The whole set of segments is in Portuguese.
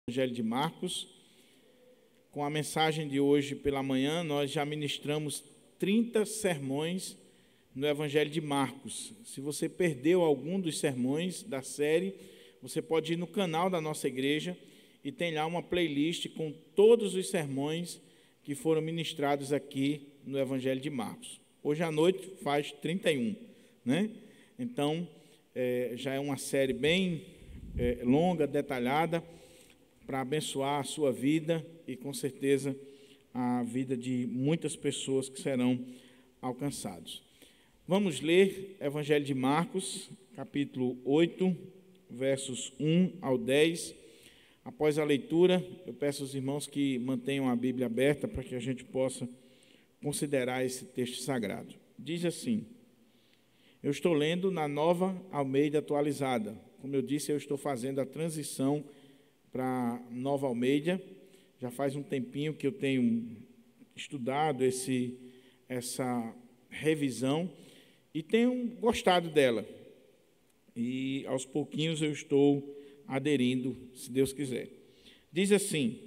Evangelho de Marcos. Com a mensagem de hoje pela manhã, nós já ministramos 30 sermões no Evangelho de Marcos. Se você perdeu algum dos sermões da série, você pode ir no canal da nossa igreja e tem lá uma playlist com todos os sermões que foram ministrados aqui no Evangelho de Marcos. Hoje à noite faz 31, né? Então, já é uma série bem longa, detalhada, para abençoar a sua vida e, com certeza, a vida de muitas pessoas que serão alcançados. Vamos ler Evangelho de Marcos, capítulo 8, versos 1 ao 10. Após a leitura, eu peço aos irmãos que mantenham a Bíblia aberta para que a gente possa considerar esse texto sagrado. Diz assim: eu estou lendo na Nova Almeida Atualizada. Como eu disse, eu estou fazendo a transição para Nova Almeida. Já faz um tempinho que eu tenho estudado essa revisão e tenho gostado dela. E aos pouquinhos eu estou aderindo, se Deus quiser. Diz assim: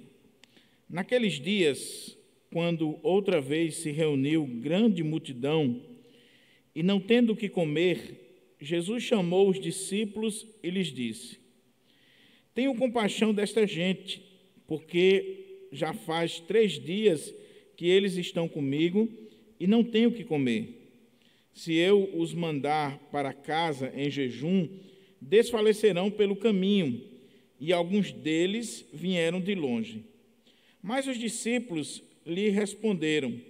naqueles dias, quando outra vez se reuniu grande multidão e não tendo o que comer, Jesus chamou os discípulos e lhes disse: tenho compaixão desta gente, porque já faz 3 dias que eles estão comigo e não tenho o que comer. Se eu os mandar para casa em jejum, desfalecerão pelo caminho, e alguns deles vieram de longe. Mas os discípulos lhe responderam: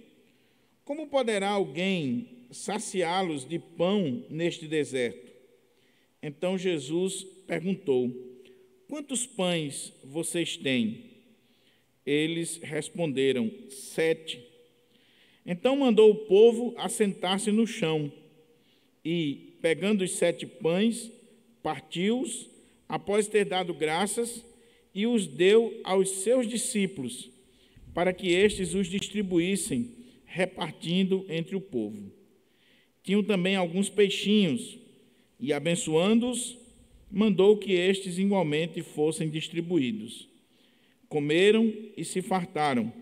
como poderá alguém saciá-los de pão neste deserto? Então Jesus perguntou: quantos pães vocês têm? Eles responderam: 7. Então mandou o povo assentar-se no chão e, pegando os 7 pães, partiu-os, após ter dado graças, e os deu aos seus discípulos, para que estes os distribuíssem, repartindo entre o povo. Tinham também alguns peixinhos, e, abençoando-os, mandou que estes igualmente fossem distribuídos. Comeram e se fartaram,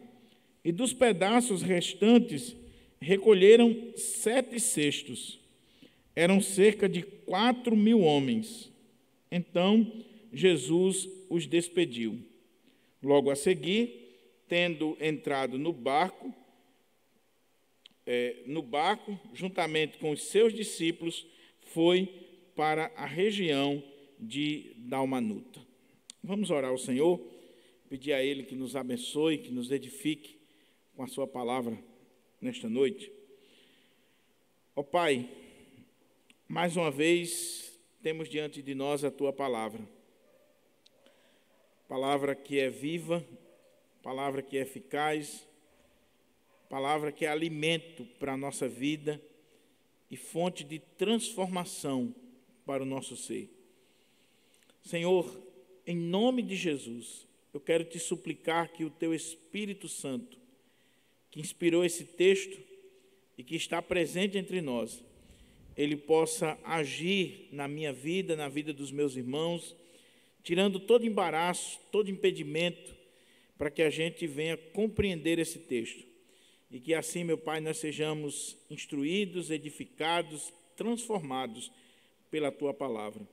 e dos pedaços restantes recolheram 7 cestos. Eram cerca de 4.000 homens. Então Jesus os despediu. Logo a seguir, tendo entrado no barco, juntamente com os seus discípulos, foi para a região de Dalmanuta. Vamos orar ao Senhor, pedir a Ele que nos abençoe, que nos edifique com a sua palavra nesta noite. Ó Pai, mais uma vez temos diante de nós a Tua palavra. Palavra que é viva, palavra que é eficaz, palavra que é alimento para a nossa vida e fonte de transformação para o nosso ser. Senhor, em nome de Jesus, eu quero te suplicar que o Teu Espírito Santo, que inspirou esse texto e que está presente entre nós, ele possa agir na minha vida, na vida dos meus irmãos, tirando todo embaraço, todo impedimento, para que a gente venha compreender esse texto. E que assim, meu Pai, nós sejamos instruídos, edificados, transformados pela Tua palavra.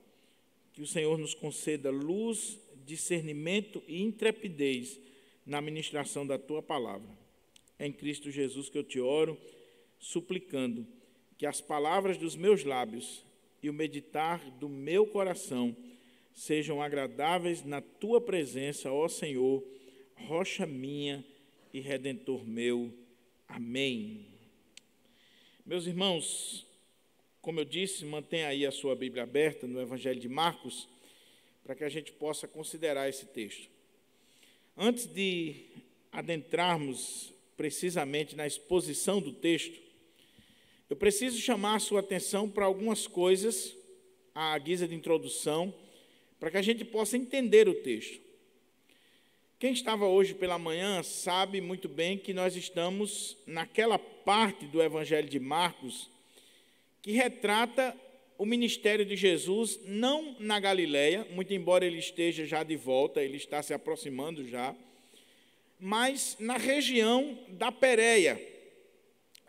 Que o Senhor nos conceda luz, discernimento e intrepidez na ministração da Tua palavra. É em Cristo Jesus que eu te oro, suplicando que as palavras dos meus lábios e o meditar do meu coração sejam agradáveis na Tua presença, ó Senhor, rocha minha e redentor meu. Amém. Meus irmãos, como eu disse, mantenha aí a sua Bíblia aberta no Evangelho de Marcos, para que a gente possa considerar esse texto. Antes de adentrarmos precisamente na exposição do texto, eu preciso chamar a sua atenção para algumas coisas, à guisa de introdução, para que a gente possa entender o texto. Quem estava hoje pela manhã sabe muito bem que nós estamos naquela parte do Evangelho de Marcos que retrata o ministério de Jesus, não na Galileia, muito embora ele esteja já de volta, ele está se aproximando já, mas na região da Pérea.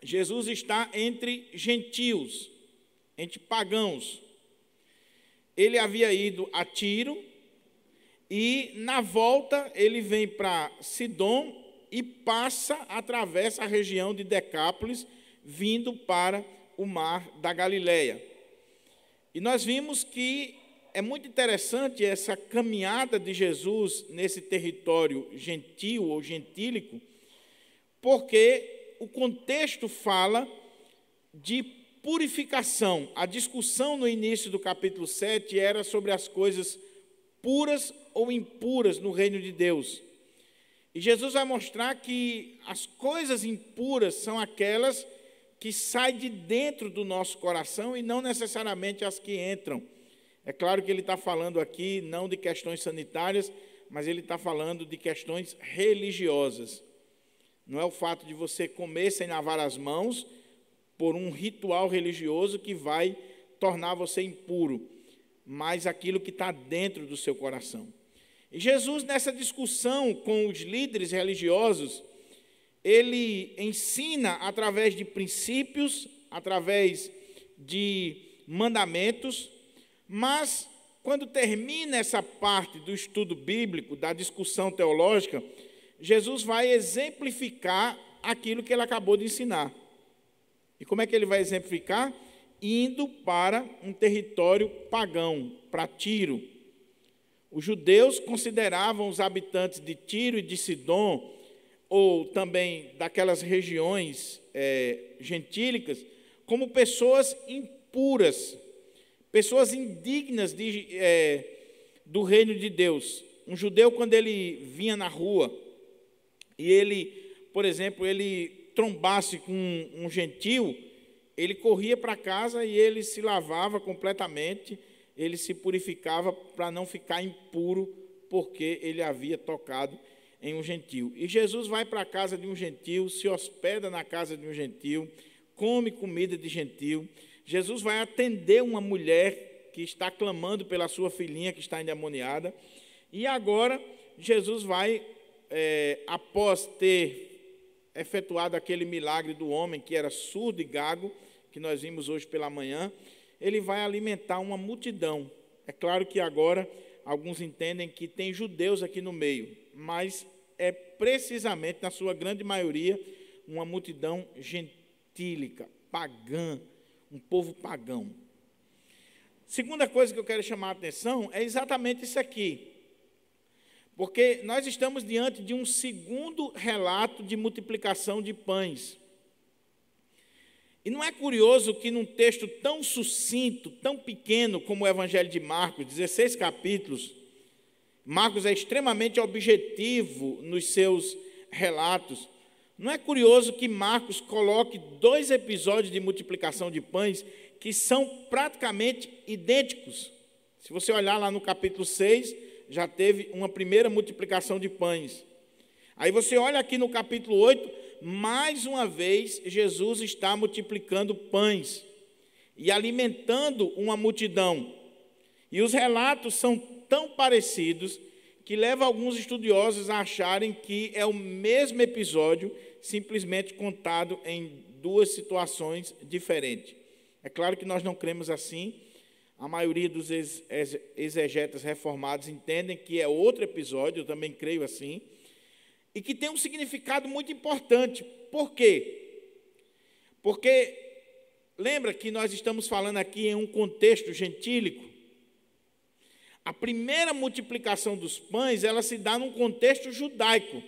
Jesus está entre gentios, entre pagãos. Ele havia ido a Tiro e, na volta, ele vem para Sidom e atravessa a região de Decápolis, vindo para o mar da Galileia. E nós vimos que é muito interessante essa caminhada de Jesus nesse território gentil ou gentílico, porque o contexto fala de purificação. A discussão no início do capítulo 7 era sobre as coisas puras ou impuras no reino de Deus. E Jesus vai mostrar que as coisas impuras são aquelas que saem de dentro do nosso coração e não necessariamente as que entram. É claro que ele está falando aqui não de questões sanitárias, mas ele está falando de questões religiosas. Não é o fato de você comer sem lavar as mãos por um ritual religioso que vai tornar você impuro, mas aquilo que está dentro do seu coração. E Jesus, nessa discussão com os líderes religiosos, ele ensina através de princípios, através de mandamentos, mas quando termina essa parte do estudo bíblico, da discussão teológica, Jesus vai exemplificar aquilo que ele acabou de ensinar. E como é que ele vai exemplificar? Indo para um território pagão, para Tiro. Os judeus consideravam os habitantes de Tiro e de Sidom, ou também daquelas regiões gentílicas, como pessoas impuras, pessoas indignas do reino de Deus. Um judeu, quando ele vinha na rua e ele, por exemplo, ele trombasse com um gentil, ele corria para casa e ele se lavava completamente, ele se purificava para não ficar impuro, porque ele havia tocado em um gentil. E Jesus vai para a casa de um gentil, se hospeda na casa de um gentil, come comida de gentil. Jesus vai atender uma mulher que está clamando pela sua filhinha que está endemoniada. E agora Jesus vai, após ter efetuado aquele milagre do homem que era surdo e gago, que nós vimos hoje pela manhã, ele vai alimentar uma multidão. É claro que agora alguns entendem que tem judeus aqui no meio, mas é precisamente, na sua grande maioria, uma multidão gentílica, pagã, um povo pagão. Segunda coisa que eu quero chamar a atenção é exatamente isso aqui. Porque nós estamos diante de um segundo relato de multiplicação de pães. E não é curioso que num texto tão sucinto, tão pequeno como o Evangelho de Marcos, 16 capítulos, Marcos é extremamente objetivo nos seus relatos. Não é curioso que Marcos coloque 2 episódios de multiplicação de pães que são praticamente idênticos. Se você olhar lá no capítulo 6, já teve uma primeira multiplicação de pães. Aí você olha aqui no capítulo 8, mais uma vez Jesus está multiplicando pães e alimentando uma multidão. E os relatos são tão parecidos que leva alguns estudiosos a acharem que é o mesmo episódio, simplesmente contado em 2 situações diferentes. É claro que nós não cremos assim. A maioria dos exegetas reformados entendem que é outro episódio, eu também creio assim, e que tem um significado muito importante. Por quê? Porque lembra que nós estamos falando aqui em um contexto gentílico. A primeira multiplicação dos pães, ela se dá num contexto judaico.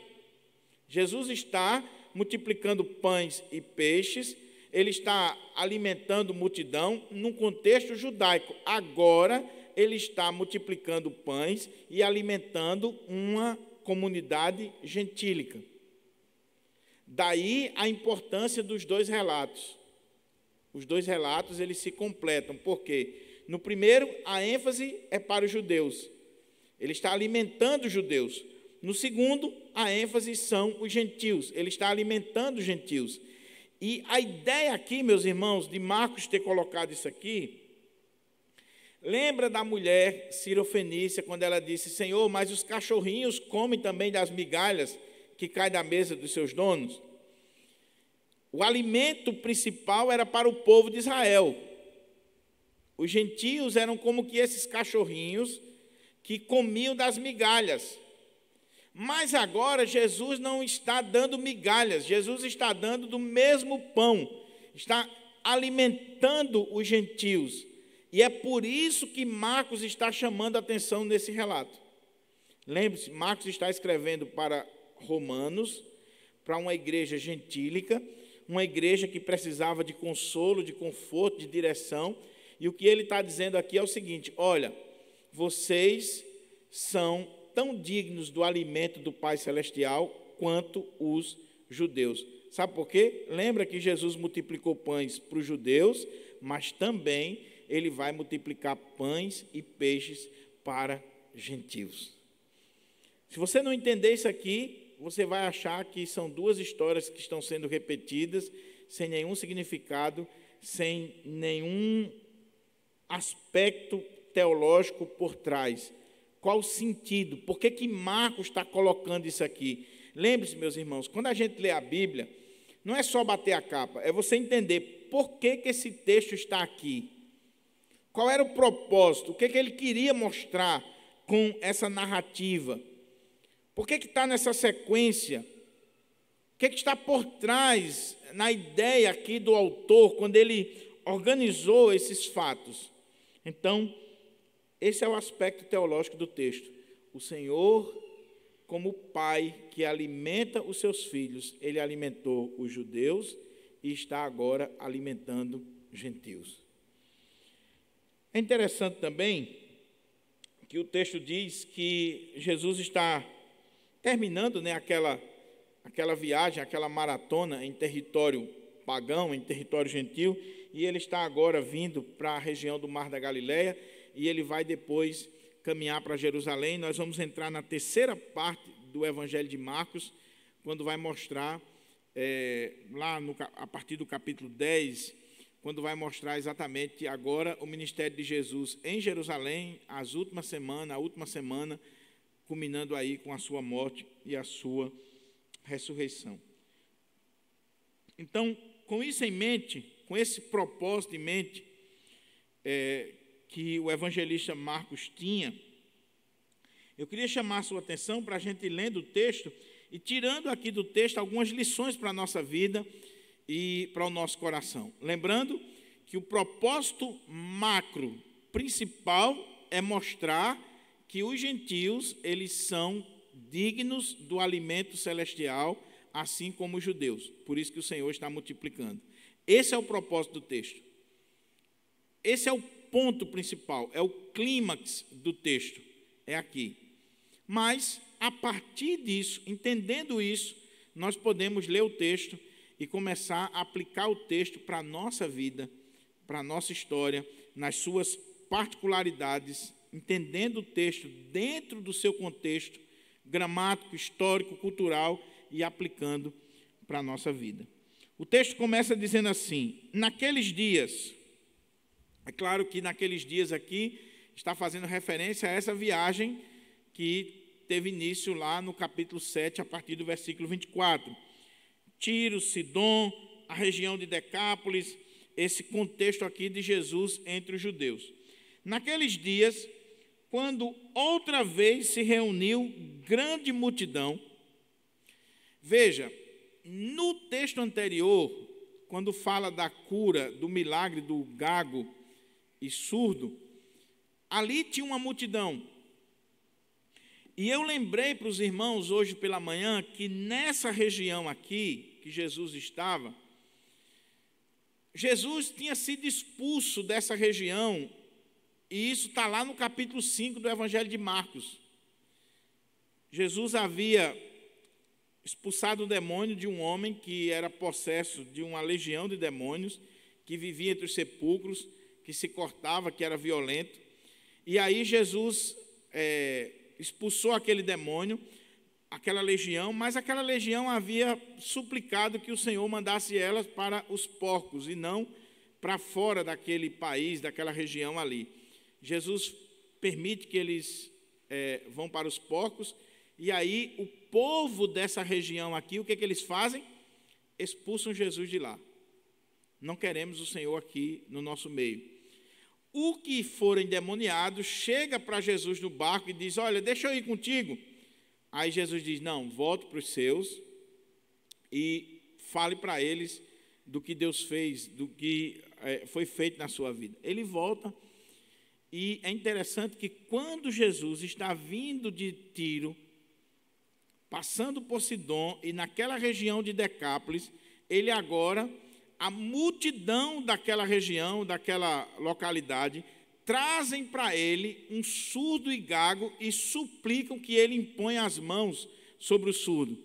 Jesus está multiplicando pães e peixes, ele está alimentando multidão num contexto judaico. Agora, ele está multiplicando pães e alimentando uma comunidade gentílica. Daí a importância dos 2 relatos. Os 2 relatos, eles se completam. Por quê? No primeiro, a ênfase é para os judeus. Ele está alimentando os judeus. No segundo, a ênfase são os gentios. Ele está alimentando os gentios. E a ideia aqui, meus irmãos, de Marcos ter colocado isso aqui, Lembra da mulher cirofenícia, quando ela disse: Senhor, mas os cachorrinhos comem também das migalhas que caem da mesa dos seus donos? O alimento principal era para o povo de Israel. Os gentios eram como que esses cachorrinhos que comiam das migalhas. Mas agora Jesus não está dando migalhas, Jesus está dando do mesmo pão, está alimentando os gentios. E é por isso que Marcos está chamando a atenção nesse relato. Lembre-se, Marcos está escrevendo para romanos, para uma igreja gentílica, uma igreja que precisava de consolo, de conforto, de direção. E o que ele está dizendo aqui é o seguinte: olha, vocês são tão dignos do alimento do Pai Celestial quanto os judeus. Sabe por quê? Lembra que Jesus multiplicou pães para os judeus, mas também ele vai multiplicar pães e peixes para gentios. Se você não entender isso aqui, você vai achar que são duas histórias que estão sendo repetidas, sem nenhum significado, sem nenhum aspecto teológico por trás. Qual o sentido? Por que Marcos está colocando isso aqui? Lembre-se, meus irmãos, quando a gente lê a Bíblia, não é só bater a capa, é você entender por que esse texto está aqui. Qual era o propósito? O que ele queria mostrar com essa narrativa? Por que está nessa sequência? O que está por trás, na ideia aqui do autor, quando ele organizou esses fatos? Então, esse é o aspecto teológico do texto. O Senhor, como Pai que alimenta os seus filhos, ele alimentou os judeus e está agora alimentando gentios. É interessante também que o texto diz que Jesus está terminando, aquela viagem, aquela maratona em território pagão, em território gentil, e ele está agora vindo para a região do Mar da Galileia, e ele vai depois caminhar para Jerusalém. Nós vamos entrar na terceira parte do Evangelho de Marcos, quando vai mostrar, a partir do capítulo 10, quando vai mostrar exatamente agora o ministério de Jesus em Jerusalém, a última semana, culminando aí com a sua morte e a sua ressurreição. Então, com isso em mente, com esse propósito em mente, que o evangelista Marcos tinha, eu queria chamar a sua atenção para a gente ir lendo o texto e tirando aqui do texto algumas lições para a nossa vida e para o nosso coração. Lembrando que o propósito macro principal é mostrar que os gentios, eles são dignos do alimento celestial, assim como os judeus. Por isso que o Senhor está multiplicando. Esse é o propósito do texto. Esse é o ponto principal, é o clímax do texto, é aqui. Mas, a partir disso, entendendo isso, nós podemos ler o texto e começar a aplicar o texto para a nossa vida, para a nossa história, nas suas particularidades, entendendo o texto dentro do seu contexto gramático, histórico, cultural e aplicando para a nossa vida. O texto começa dizendo assim: naqueles dias, é claro que naqueles dias aqui está fazendo referência a essa viagem que teve início lá no capítulo 7, a partir do versículo 24. Tiro, Sidom, a região de Decápolis, esse contexto aqui de Jesus entre os judeus. Naqueles dias, quando outra vez se reuniu grande multidão, veja, no texto anterior, quando fala da cura, do milagre do gago e surdo, ali tinha uma multidão. E eu lembrei para os irmãos hoje pela manhã que nessa região aqui, que Jesus estava, Jesus tinha sido expulso dessa região, e isso está lá no capítulo 5 do Evangelho de Marcos. Jesus havia expulsado o demônio de um homem que era possesso de uma legião de demônios, que vivia entre os sepulcros, que se cortava, que era violento. E aí Jesus expulsou aquele demônio, aquela legião, mas aquela legião havia suplicado que o Senhor mandasse elas para os porcos e não para fora daquele país, daquela região ali. Jesus permite que eles vão para os porcos, e aí o povo dessa região aqui, o que eles fazem? Expulsam Jesus de lá. Não queremos o Senhor aqui no nosso meio. O que for endemoniado chega para Jesus no barco e diz: olha, deixa eu ir contigo. Aí Jesus diz: não, volte para os seus e fale para eles do que Deus fez, do que foi feito na sua vida. Ele volta, e é interessante que quando Jesus está vindo de Tiro, passando por Sidom e naquela região de Decápolis, ele agora, a multidão daquela região, daquela localidade, trazem para ele um surdo e gago e suplicam que ele imponha as mãos sobre o surdo.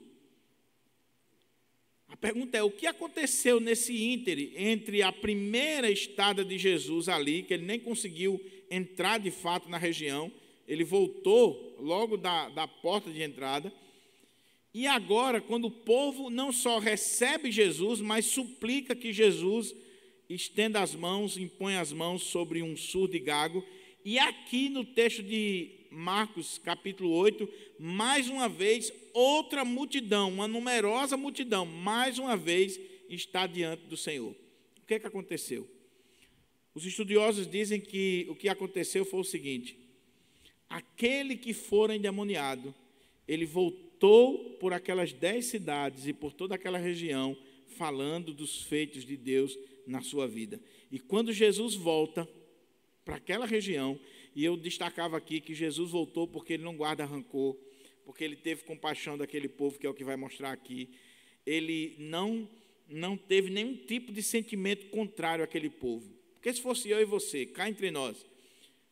A pergunta é: o que aconteceu nesse íntere entre a primeira estada de Jesus ali, que ele nem conseguiu entrar de fato na região, ele voltou logo da porta de entrada, e agora, quando o povo não só recebe Jesus, mas suplica que Jesus estenda as mãos, impõe as mãos sobre um surdo e gago. E aqui no texto de Marcos, capítulo 8, mais uma vez, outra multidão, uma numerosa multidão, mais uma vez está diante do Senhor. O que aconteceu? Os estudiosos dizem que o que aconteceu foi o seguinte: aquele que fora endemoniado, ele voltou por aquelas 10 cidades e por toda aquela região, falando dos feitos de Deus na sua vida. E quando Jesus volta para aquela região, e eu destacava aqui que Jesus voltou porque ele não guarda rancor, porque ele teve compaixão daquele povo, que é o que vai mostrar aqui. Ele não teve nenhum tipo de sentimento contrário àquele povo. Porque se fosse eu e você, cá entre nós,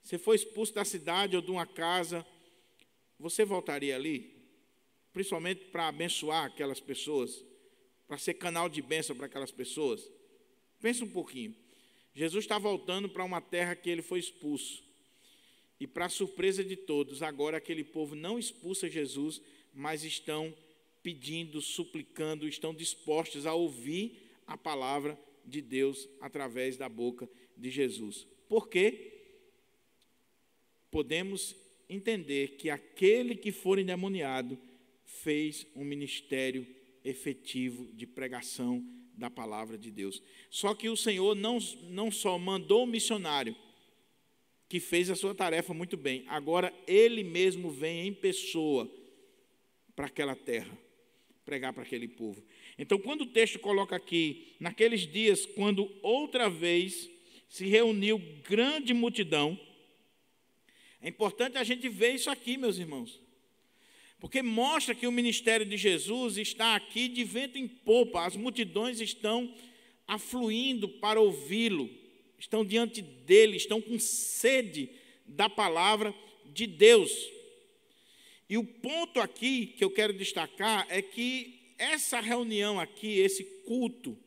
você foi expulso da cidade ou de uma casa, você voltaria ali? Principalmente para abençoar aquelas pessoas, para ser canal de bênção para aquelas pessoas. Pensa um pouquinho. Jesus está voltando para uma terra que ele foi expulso. E para surpresa de todos, agora aquele povo não expulsa Jesus, mas estão pedindo, suplicando, estão dispostos a ouvir a palavra de Deus através da boca de Jesus. Por quê? Podemos entender que aquele que for endemoniado fez um ministério efetivo de pregação da palavra de Deus. Só que o Senhor não só mandou um missionário, que fez a sua tarefa muito bem, agora ele mesmo vem em pessoa para aquela terra, pregar para aquele povo. Então, quando o texto coloca aqui, naqueles dias, quando outra vez se reuniu grande multidão, é importante a gente ver isso aqui, meus irmãos, porque mostra que o ministério de Jesus está aqui de vento em popa, as multidões estão afluindo para ouvi-lo, estão diante dele, estão com sede da palavra de Deus. E o ponto aqui que eu quero destacar é que essa reunião aqui, esse culto,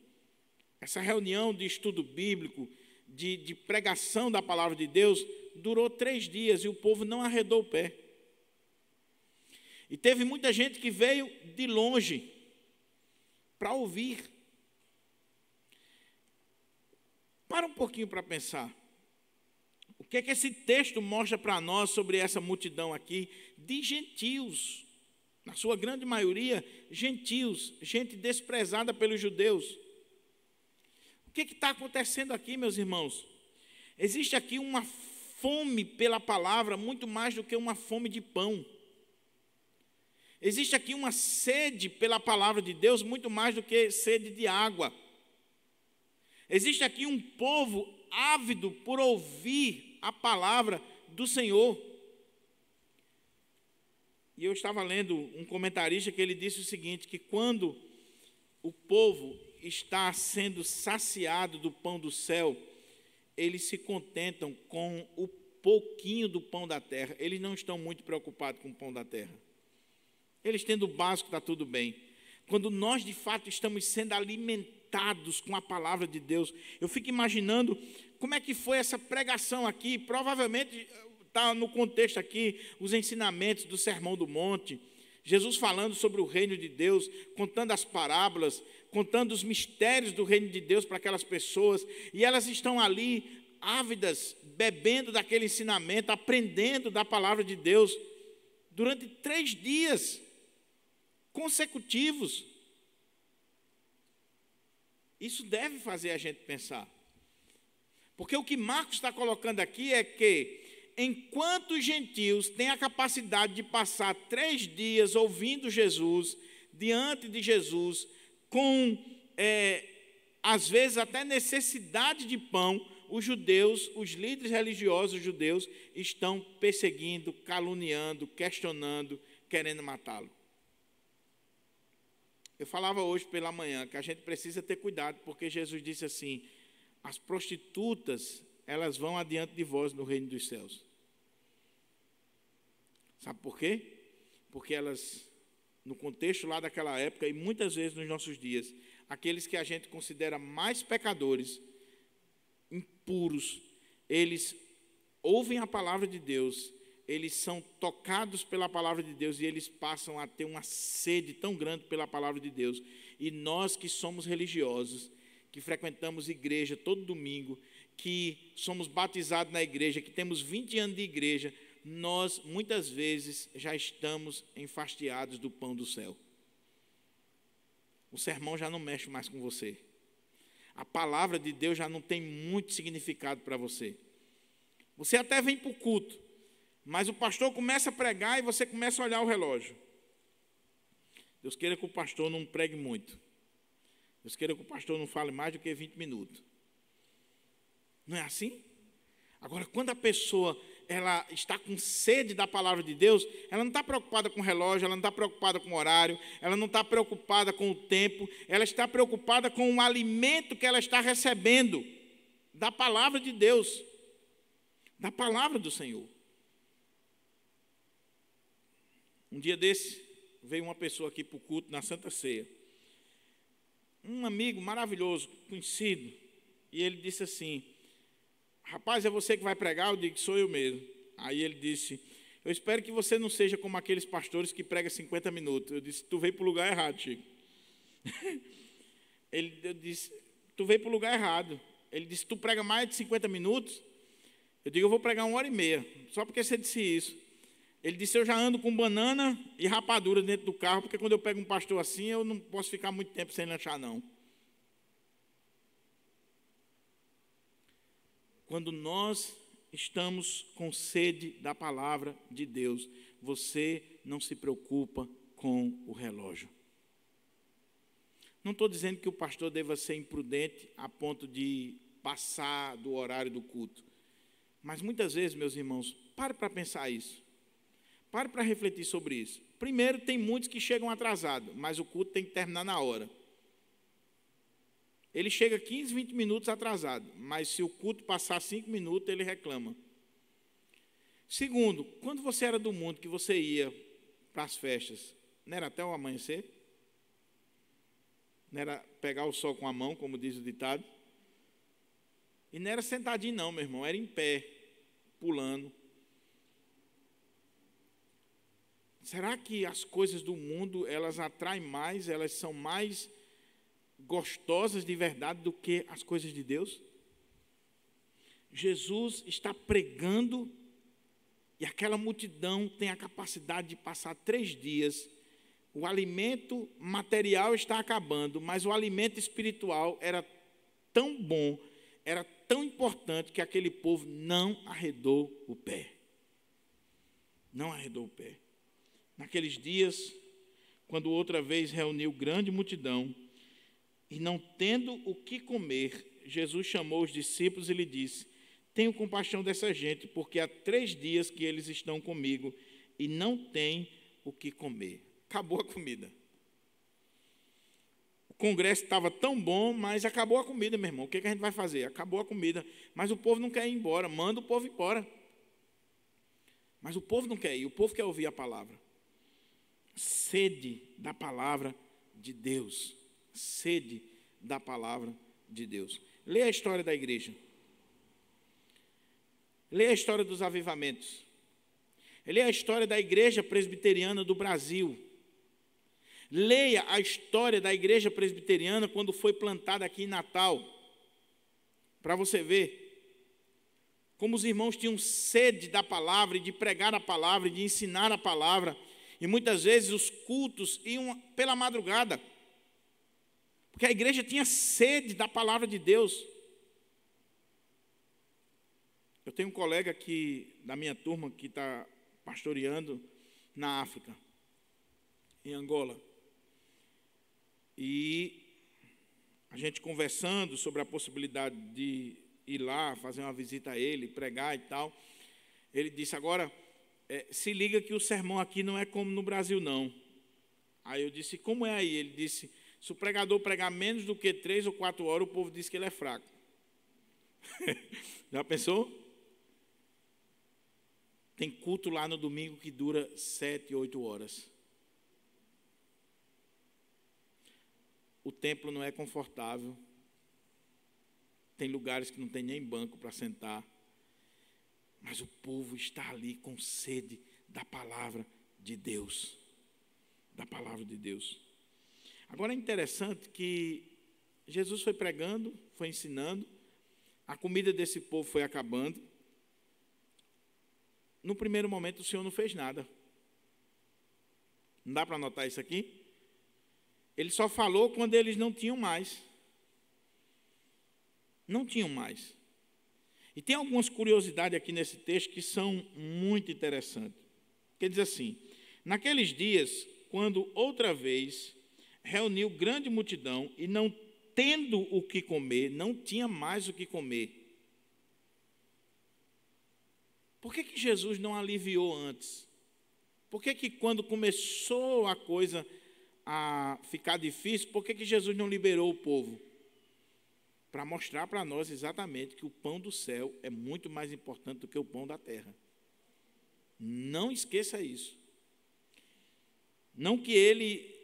essa reunião de estudo bíblico, de pregação da palavra de Deus, durou 3 dias e o povo não arredou o pé. E teve muita gente que veio de longe para ouvir. Para um pouquinho para pensar. O que é que esse texto mostra para nós sobre essa multidão aqui de gentios? Na sua grande maioria, gentios, gente desprezada pelos judeus. O que está acontecendo aqui, meus irmãos? Existe aqui uma fome pela palavra, muito mais do que uma fome de pão. Existe aqui uma sede pela palavra de Deus, muito mais do que sede de água. Existe aqui um povo ávido por ouvir a palavra do Senhor. E eu estava lendo um comentarista que ele disse o seguinte, que quando o povo está sendo saciado do pão do céu, eles se contentam com o pouquinho do pão da terra. Eles não estão muito preocupados com o pão da terra. Eles tendo o básico, está tudo bem. Quando nós, de fato, estamos sendo alimentados com a palavra de Deus, eu fico imaginando como é que foi essa pregação aqui. Provavelmente está no contexto aqui os ensinamentos do Sermão do Monte, Jesus falando sobre o reino de Deus, contando as parábolas, contando os mistérios do reino de Deus para aquelas pessoas, e elas estão ali ávidas, bebendo daquele ensinamento, aprendendo da palavra de Deus, durante 3 dias consecutivos. Isso deve fazer a gente pensar. Porque o que Marcos está colocando aqui é que, enquanto os gentios têm a capacidade de passar 3 dias ouvindo Jesus, diante de Jesus, com, às vezes, até necessidade de pão, os judeus, os líderes religiosos judeus, estão perseguindo, caluniando, questionando, querendo matá-lo. Eu falava hoje pela manhã que a gente precisa ter cuidado, porque Jesus disse assim: as prostitutas, elas vão adiante de vós no reino dos céus. Sabe por quê? Porque elas, no contexto lá daquela época, e muitas vezes nos nossos dias, aqueles que a gente considera mais pecadores, impuros, eles ouvem a palavra de Deus, eles são tocados pela palavra de Deus e eles passam a ter uma sede tão grande pela palavra de Deus. E nós que somos religiosos, que frequentamos igreja todo domingo, que somos batizados na igreja, que temos 20 anos de igreja, nós muitas vezes já estamos enfastiados do pão do céu. O sermão já não mexe mais com você. A palavra de Deus já não tem muito significado para você. Você até vem para o culto, mas o pastor começa a pregar e você começa a olhar o relógio. Deus queira que o pastor não pregue muito. Deus queira que o pastor não fale mais do que 20 minutos. Não é assim? Agora, quando a pessoa ela está com sede da palavra de Deus, ela não está preocupada com o relógio, ela não está preocupada com o horário, ela não está preocupada com o tempo, ela está preocupada com o alimento que ela está recebendo da palavra de Deus, da palavra do Senhor. Um dia desse, veio uma pessoa aqui para o culto na Santa Ceia, um amigo maravilhoso, conhecido, e ele disse assim: rapaz, é você que vai pregar? Eu digo: sou eu mesmo. Aí ele disse: eu espero que você não seja como aqueles pastores que pregam 50 minutos. Eu disse: tu veio para o lugar errado, Chico. Eu disse: tu veio para o lugar errado. Ele disse: tu prega mais de 50 minutos? Eu digo: eu vou pregar 1h30, só porque você disse isso. Ele disse: eu já ando com banana e rapadura dentro do carro, porque quando eu pego um pastor assim, eu não posso ficar muito tempo sem lanchar, não. Quando nós estamos com sede da palavra de Deus, você não se preocupa com o relógio. Não estou dizendo que o pastor deva ser imprudente a ponto de passar do horário do culto. Mas muitas vezes, meus irmãos, pare para pensar isso. Pare para refletir sobre isso. Primeiro, tem muitos que chegam atrasados, mas o culto tem que terminar na hora. Ele chega 15, 20 minutos atrasado, mas se o culto passar 5 minutos, ele reclama. Segundo, quando você era do mundo, que você ia para as festas, não era até o amanhecer? Não era pegar o sol com a mão, como diz o ditado? E não era sentadinho não, meu irmão, era em pé, pulando. Será que as coisas do mundo, elas atraem mais, elas são mais gostosas de verdade do que as coisas de Deus? Jesus está pregando e aquela multidão tem a capacidade de passar 3 dias. O alimento material está acabando, mas o alimento espiritual era tão bom, era tão importante que aquele povo não arredou o pé. Não arredou o pé. Naqueles dias, quando outra vez reuniu grande multidão, e não tendo o que comer, Jesus chamou os discípulos e lhe disse: tenho compaixão dessa gente, porque há 3 dias que eles estão comigo e não têm o que comer. Acabou a comida. O congresso estava tão bom, mas acabou a comida, meu irmão. O que a gente vai fazer? Acabou a comida, mas o povo não quer ir embora. Manda o povo embora. Mas o povo não quer ir, o povo quer ouvir a palavra. Sede da palavra de Deus. Sede da palavra de Deus. Leia a história da igreja. Leia a história dos avivamentos. Leia a história da igreja presbiteriana do Brasil. Leia a história da igreja presbiteriana quando foi plantada aqui em Natal. Para você ver como os irmãos tinham sede da palavra, e de pregar a palavra, e de ensinar a palavra. E muitas vezes os cultos iam pela madrugada, porque a igreja tinha sede da palavra de Deus. Eu tenho um colega da minha turma que está pastoreando na África, em Angola. E a gente conversando sobre a possibilidade de ir lá, fazer uma visita a ele, pregar e tal. Ele disse, agora, se liga que o sermão aqui não é como no Brasil, não. Aí eu disse, como é aí? Ele disse, se o pregador pregar menos do que 3 ou 4 horas, o povo diz que ele é fraco. Já pensou? Tem culto lá no domingo que dura 7, 8 horas. O templo não é confortável. Tem lugares que não tem nem banco para sentar. Mas o povo está ali com sede da palavra de Deus. Da palavra de Deus. Agora é interessante que Jesus foi pregando, foi ensinando. A comida desse povo foi acabando. No primeiro momento o Senhor não fez nada. Não dá para anotar isso aqui? Ele só falou quando eles não tinham mais. Não tinham mais. E tem algumas curiosidades aqui nesse texto que são muito interessantes. Quer dizer assim, naqueles dias, quando outra vez reuniu grande multidão e não tendo o que comer, não tinha mais o que comer. Por que Jesus não aliviou antes? Por que quando começou a coisa a ficar difícil, por que Jesus não liberou o povo? Para mostrar para nós exatamente que o pão do céu é muito mais importante do que o pão da terra. Não esqueça isso. Não que ele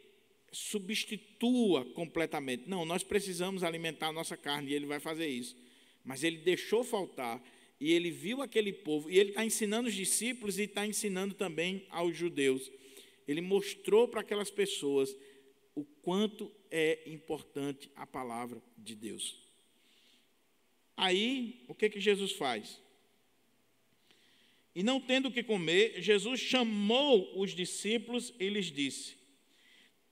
substitua completamente. Não, nós precisamos alimentar a nossa carne e ele vai fazer isso. Mas ele deixou faltar e ele viu aquele povo e ele está ensinando os discípulos e está ensinando também aos judeus. Ele mostrou para aquelas pessoas o quanto é importante a palavra de Deus. Aí, o que Jesus faz? E não tendo o que comer, Jesus chamou os discípulos e lhes disse,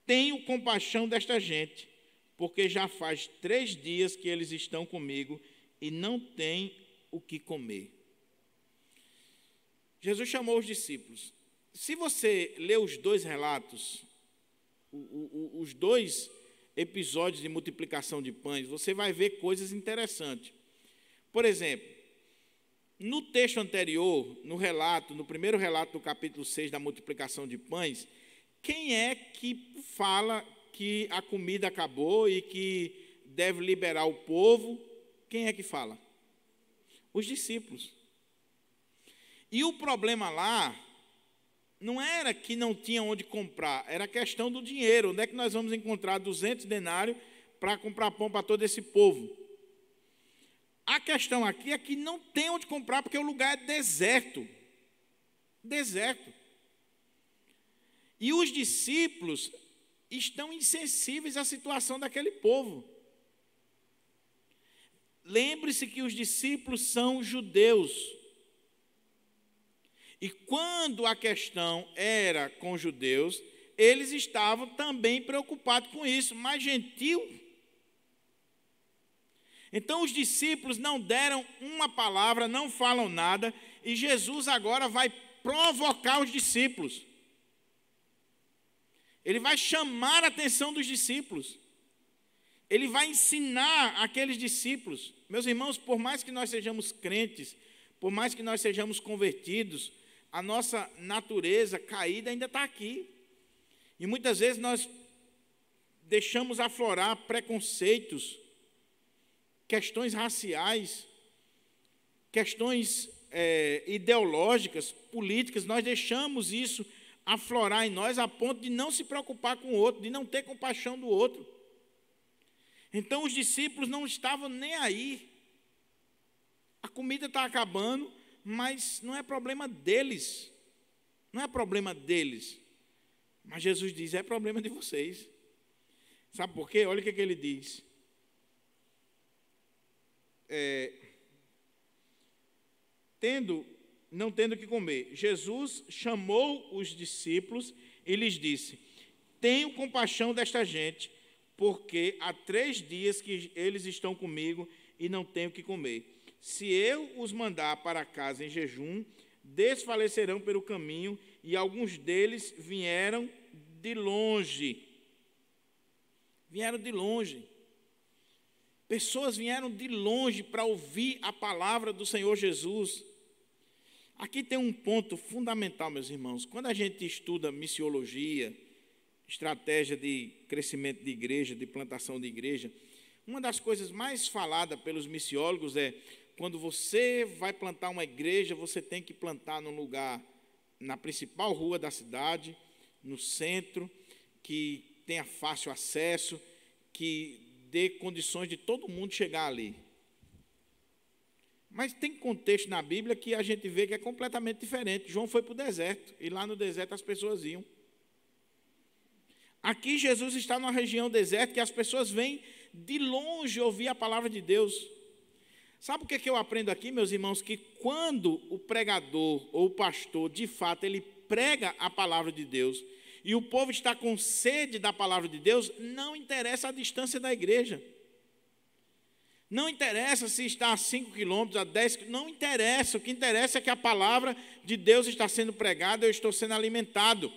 tenho compaixão desta gente, porque já faz 3 dias que eles estão comigo e não têm o que comer. Jesus chamou os discípulos. Se você ler os 2 relatos, os 2 episódios de multiplicação de pães, você vai ver coisas interessantes. Por exemplo, no texto anterior, no primeiro relato do capítulo 6 da multiplicação de pães, quem é que fala que a comida acabou e que deve liberar o povo? Quem é que fala? Os discípulos. E o problema lá não era que não tinha onde comprar, era a questão do dinheiro. Onde é que nós vamos encontrar 200 denários para comprar pão para todo esse povo? A questão aqui é que não tem onde comprar, porque o lugar é deserto. Deserto. E os discípulos estão insensíveis à situação daquele povo. Lembre-se que os discípulos são judeus. E quando a questão era com judeus, eles estavam também preocupados com isso, mas gentil. Então os discípulos não deram uma palavra, não falam nada, e Jesus agora vai provocar os discípulos. Ele vai chamar a atenção dos discípulos. Ele vai ensinar aqueles discípulos. Meus irmãos, por mais que nós sejamos crentes, por mais que nós sejamos convertidos, a nossa natureza caída ainda está aqui. E muitas vezes nós deixamos aflorar preconceitos, questões raciais, questões ideológicas, políticas, nós deixamos isso aflorar em nós a ponto de não se preocupar com o outro, de não ter compaixão do outro. Então os discípulos não estavam nem aí. A comida está acabando, mas não é problema deles. Não é problema deles. Mas Jesus diz, é problema de vocês. Sabe por quê? Olha o que ele diz. não tendo que comer. Jesus chamou os discípulos e lhes disse: tenho compaixão desta gente, porque há 3 dias que eles estão comigo e não tenho que comer. Se eu os mandar para casa em jejum, desfalecerão pelo caminho, e alguns deles vieram de longe. Vieram de longe. Pessoas vieram de longe para ouvir a palavra do Senhor Jesus. Aqui tem um ponto fundamental, meus irmãos. Quando a gente estuda missiologia, estratégia de crescimento de igreja, de plantação de igreja, uma das coisas mais faladas pelos missiólogos é: quando você vai plantar uma igreja, você tem que plantar num lugar, na principal rua da cidade, no centro, que tenha fácil acesso, que dê condições de todo mundo chegar ali. Mas tem contexto na Bíblia que a gente vê que é completamente diferente. João foi para o deserto, e lá no deserto as pessoas iam. Aqui Jesus está numa região deserta que as pessoas vêm de longe ouvir a palavra de Deus. Sabe o que eu aprendo aqui, meus irmãos? Que quando o pregador ou o pastor, de fato, ele prega a palavra de Deus, e o povo está com sede da palavra de Deus, não interessa a distância da igreja. Não interessa se está a 5 quilômetros, a 10 quilômetros, não interessa. O que interessa é que a palavra de Deus está sendo pregada, eu estou sendo alimentado.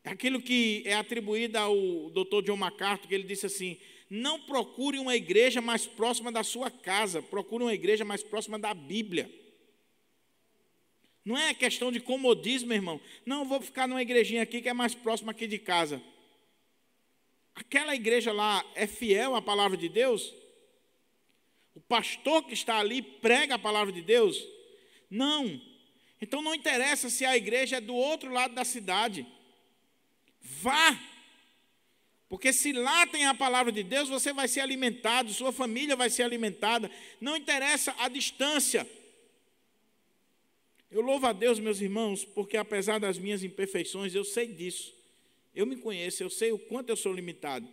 Aquilo que é atribuído ao Dr. John MacArthur, que ele disse assim: não procure uma igreja mais próxima da sua casa, procure uma igreja mais próxima da Bíblia. Não é questão de comodismo, irmão. Não, eu vou ficar numa igrejinha aqui que é mais próxima aqui de casa. Aquela igreja lá é fiel à palavra de Deus? O pastor que está ali prega a palavra de Deus? Não. Então não interessa se a igreja é do outro lado da cidade. Vá. Porque se lá tem a palavra de Deus, você vai ser alimentado, sua família vai ser alimentada. Não interessa a distância. Eu louvo a Deus, meus irmãos, porque apesar das minhas imperfeições, eu sei disso. Eu me conheço, eu sei o quanto eu sou limitado.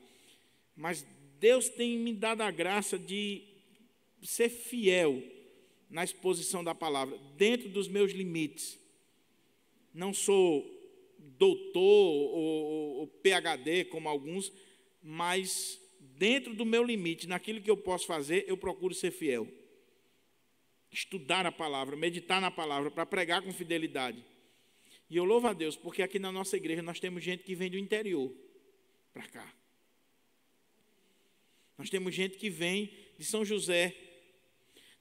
Mas Deus tem me dado a graça de ser fiel na exposição da palavra, dentro dos meus limites. Não sou doutor ou PhD, como alguns, mas dentro do meu limite, naquilo que eu posso fazer, eu procuro ser fiel. Estudar a palavra, meditar na palavra, para pregar com fidelidade. E eu louvo a Deus, porque aqui na nossa igreja nós temos gente que vem do interior para cá. Nós temos gente que vem de São José.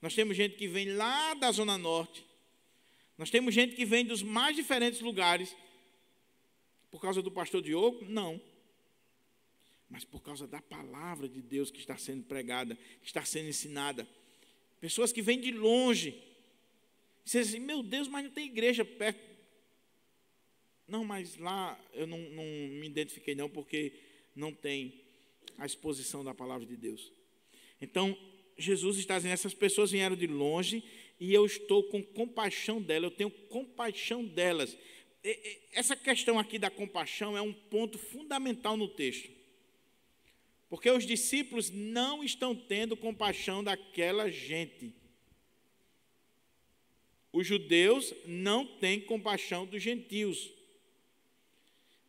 Nós temos gente que vem lá da Zona Norte. Nós temos gente que vem dos mais diferentes lugares. Por causa do pastor Diogo? Não. Mas por causa da palavra de Deus que está sendo pregada, que está sendo ensinada. Pessoas que vêm de longe. Dizem assim: meu Deus, mas não tem igreja perto. Não, mas lá eu não me identifiquei não, porque não tem a exposição da palavra de Deus. Então, Jesus está dizendo: essas pessoas vieram de longe e eu estou com compaixão delas, eu tenho compaixão delas. Essa questão aqui da compaixão é um ponto fundamental no texto. Porque os discípulos não estão tendo compaixão daquela gente. Os judeus não têm compaixão dos gentios.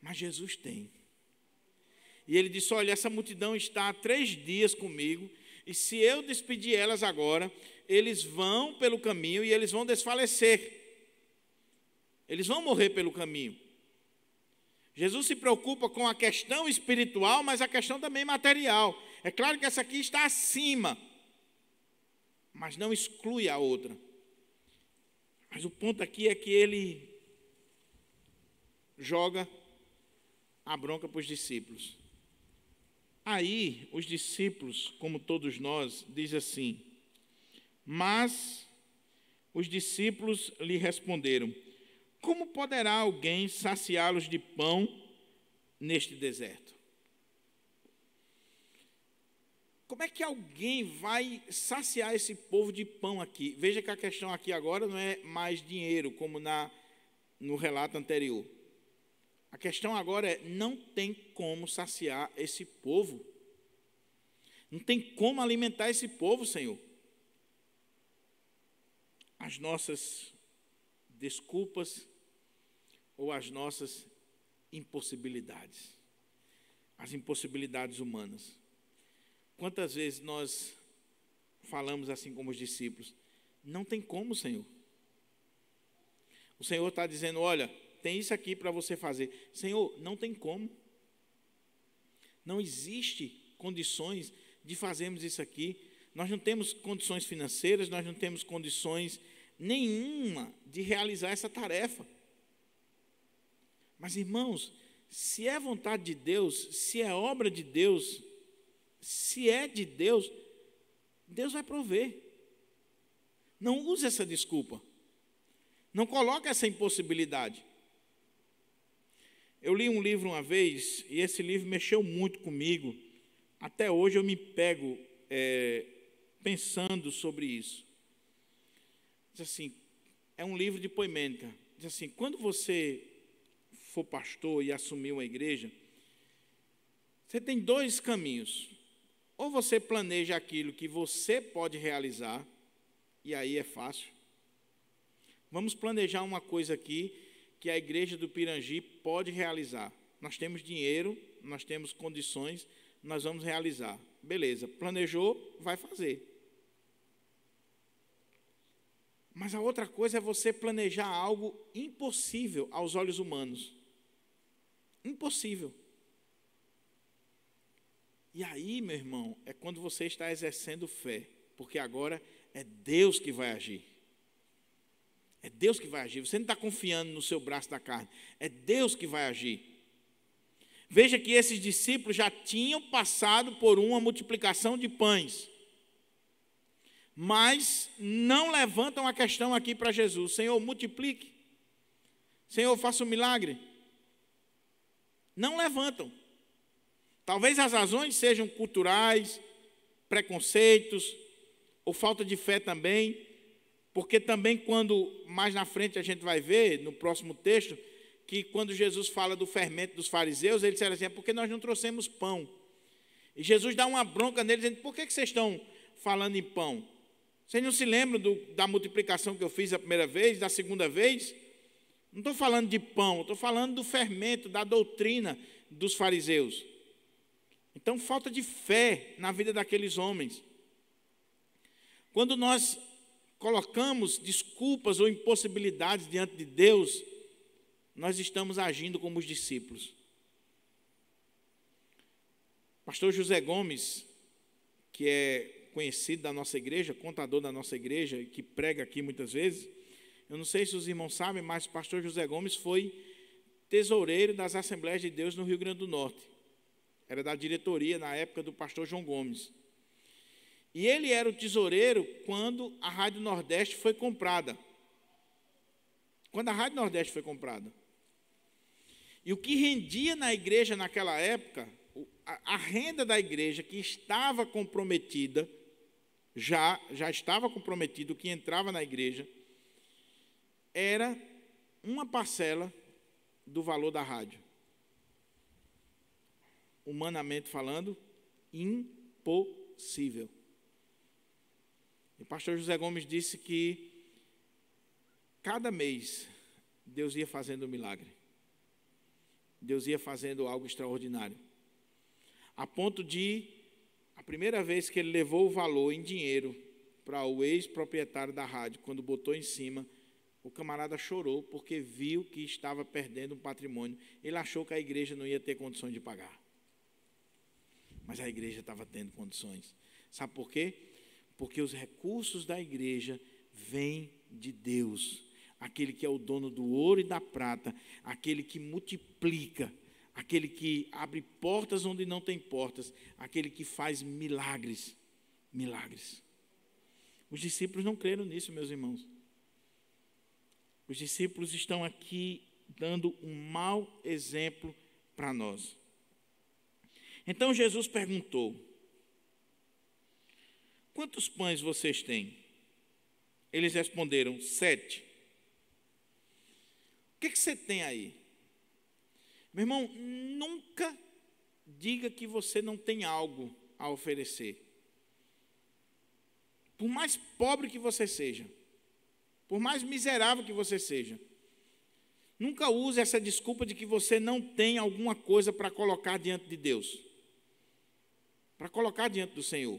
Mas Jesus tem. E ele disse: olha, essa multidão está há 3 dias comigo, e se eu despedir elas agora, eles vão pelo caminho e eles vão desfalecer. Eles vão morrer pelo caminho. Jesus se preocupa com a questão espiritual, mas a questão também material. É claro que essa aqui está acima, mas não exclui a outra. Mas o ponto aqui é que ele joga a bronca para os discípulos. Aí, os discípulos, como todos nós, dizem assim: mas os discípulos lhe responderam: como poderá alguém saciá-los de pão neste deserto? Como é que alguém vai saciar esse povo de pão aqui? Veja que a questão aqui agora não é mais dinheiro, como no relato anterior. A questão agora é: não tem como saciar esse povo. Não tem como alimentar esse povo, Senhor. as nossas desculpas ou as nossas impossibilidades, as impossibilidades humanas. Quantas vezes nós falamos assim como os discípulos: não tem como, Senhor. O Senhor está dizendo: olha, tem isso aqui para você fazer. Senhor, não tem como. Não existe condições de fazermos isso aqui. Nós não temos condições financeiras, nós não temos condições nenhuma de realizar essa tarefa. Mas, irmãos, se é vontade de Deus, se é obra de Deus, se é de Deus, Deus vai prover. Não use essa desculpa. Não coloque essa impossibilidade. Eu li um livro uma vez, e esse livro mexeu muito comigo. Até hoje eu me pego pensando sobre isso. Diz assim, é um livro de poimênica. Diz assim, quando você for pastor e assumir uma igreja, você tem dois caminhos. Ou você planeja aquilo que você pode realizar, e aí é fácil. Vamos planejar uma coisa aqui que a igreja do Pirangi pode realizar. Nós temos dinheiro, nós temos condições, nós vamos realizar. Beleza, planejou, vai fazer. Mas a outra coisa é você planejar algo impossível aos olhos humanos. Impossível. E aí, meu irmão, é quando você está exercendo fé, porque agora é Deus que vai agir. É Deus que vai agir. Você não está confiando no seu braço da carne. É Deus que vai agir. Veja que esses discípulos já tinham passado por uma multiplicação de pães, mas não levantam a questão aqui para Jesus: Senhor, multiplique. Senhor, faça um milagre. Não levantam. Talvez as razões sejam culturais, preconceitos, ou falta de fé também, porque também quando, mais na frente a gente vai ver, no próximo texto, que quando Jesus fala do fermento dos fariseus, eles disseram assim, é porque nós não trouxemos pão. E Jesus dá uma bronca neles, dizendo, por que vocês estão falando em pão? Vocês não se lembram da multiplicação que eu fiz a primeira vez, da segunda vez? Não estou falando de pão, estou falando do fermento, da doutrina dos fariseus. Então, falta de fé na vida daqueles homens. Quando nós colocamos desculpas ou impossibilidades diante de Deus, nós estamos agindo como os discípulos. Pastor José Gomes, que é conhecido da nossa igreja, contador da nossa igreja, e que prega aqui muitas vezes, eu não sei se os irmãos sabem, mas o pastor José Gomes foi tesoureiro das Assembleias de Deus no Rio Grande do Norte. Era da diretoria na época do pastor João Gomes. E ele era o tesoureiro quando a Rádio Nordeste foi comprada. Quando a Rádio Nordeste foi comprada. E o que rendia na igreja naquela época, a renda da igreja que estava comprometida, já estava comprometido, o que entrava na igreja, era uma parcela do valor da rádio. Humanamente falando, impossível. E o pastor José Gomes disse que cada mês Deus ia fazendo um milagre. Deus ia fazendo algo extraordinário. A ponto de, a primeira vez que ele levou o valor em dinheiro para o ex-proprietário da rádio, quando botou em cima, o camarada chorou porque viu que estava perdendo um patrimônio. Ele achou que a igreja não ia ter condições de pagar. Mas a igreja estava tendo condições. Sabe por quê? Porque os recursos da igreja vêm de Deus. Aquele que é o dono do ouro e da prata, aquele que multiplica, aquele que abre portas onde não tem portas, aquele que faz milagres, milagres. Os discípulos não creram nisso, meus irmãos. Os discípulos estão aqui dando um mau exemplo para nós. Então Jesus perguntou, quantos pães vocês têm? Eles responderam, 7. O que você tem aí? Meu irmão, nunca diga que você não tem algo a oferecer. Por mais pobre que você seja, por mais miserável que você seja. Nunca use essa desculpa de que você não tem alguma coisa para colocar diante de Deus, para colocar diante do Senhor.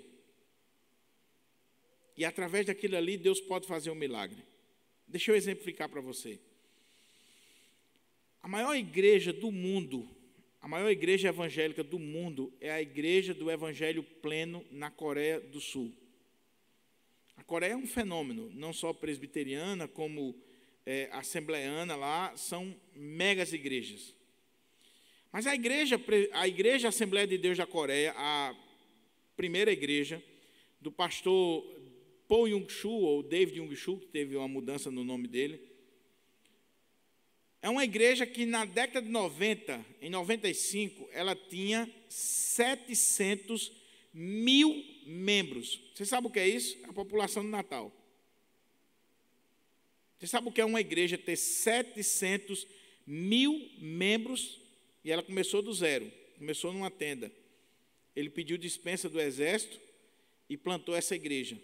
E através daquilo ali, Deus pode fazer um milagre. Deixa eu exemplificar para você. A maior igreja do mundo, a maior igreja evangélica do mundo é a igreja do Evangelho Pleno na Coreia do Sul. A Coreia é um fenômeno, não só presbiteriana, como assembleana lá, são megas igrejas. Mas a igreja Assembleia de Deus da Coreia, a primeira igreja do pastor Paul Young-Soo, ou David Young-Soo, que teve uma mudança no nome dele, é uma igreja que na década de 90, em 95, ela tinha 700 mil membros. Você sabe o que é isso? A população do Natal. Você sabe o que é uma igreja ter 700 mil membros? E ela começou do zero, começou numa tenda. Ele pediu dispensa do exército e plantou essa igreja.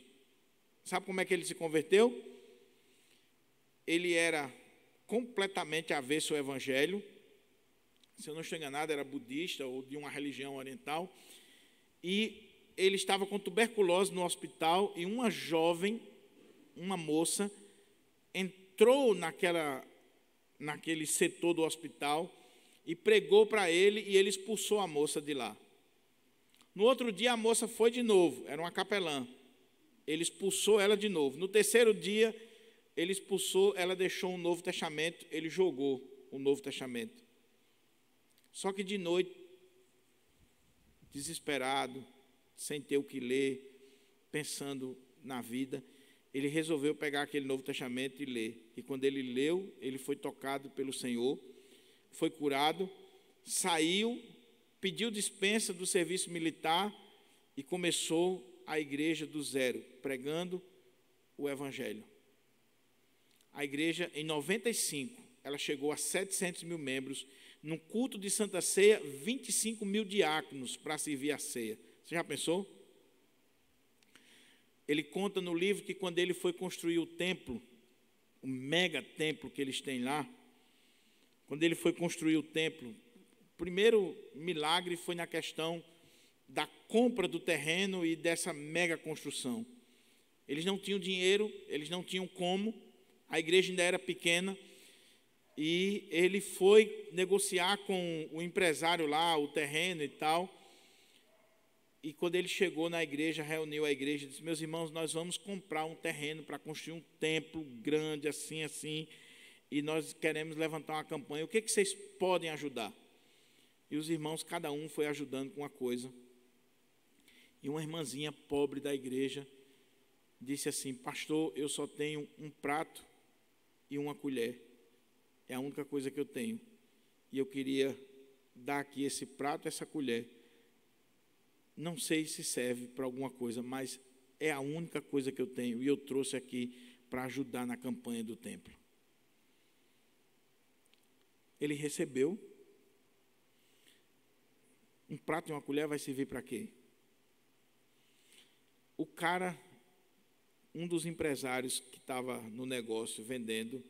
Sabe como é que ele se converteu? Ele era completamente avesso ao evangelho. Se eu não estou enganado, era budista ou de uma religião oriental. E ele estava com tuberculose no hospital e uma jovem, uma moça, entrou naquele setor do hospital e pregou para ele e ele expulsou a moça de lá. No outro dia a moça foi de novo, era uma capelã. Ele expulsou ela de novo. No terceiro dia, ele expulsou, ela deixou um Novo Testamento, ele jogou o Novo Testamento. Só que de noite, desesperado, sem ter o que ler, pensando na vida, ele resolveu pegar aquele Novo Testamento e ler. E quando ele leu, ele foi tocado pelo Senhor, foi curado, saiu, pediu dispensa do serviço militar e começou a igreja do zero, pregando o Evangelho. A igreja, em 95, ela chegou a 700 mil membros. No culto de Santa Ceia, 25 mil diáconos para servir a ceia. Você já pensou? Ele conta no livro que quando ele foi construir o templo, o mega templo que eles têm lá, quando ele foi construir o templo, o primeiro milagre foi na questão da compra do terreno e dessa mega construção. Eles não tinham dinheiro, eles não tinham como, a igreja ainda era pequena, e ele foi negociar com o empresário lá, o terreno e tal, e quando ele chegou na igreja, reuniu a igreja e disse: meus irmãos, nós vamos comprar um terreno para construir um templo grande, assim, assim, e nós queremos levantar uma campanha, o que vocês podem ajudar? E os irmãos, cada um foi ajudando com uma coisa. E uma irmãzinha pobre da igreja disse assim: pastor, eu só tenho um prato e uma colher. É a única coisa que eu tenho. E eu queria dar aqui esse prato, essa colher. Não sei se serve para alguma coisa, mas é a única coisa que eu tenho. E eu trouxe aqui para ajudar na campanha do templo. Ele recebeu. Um prato e uma colher vai servir para quê? O cara, um dos empresários que estava no negócio vendendo,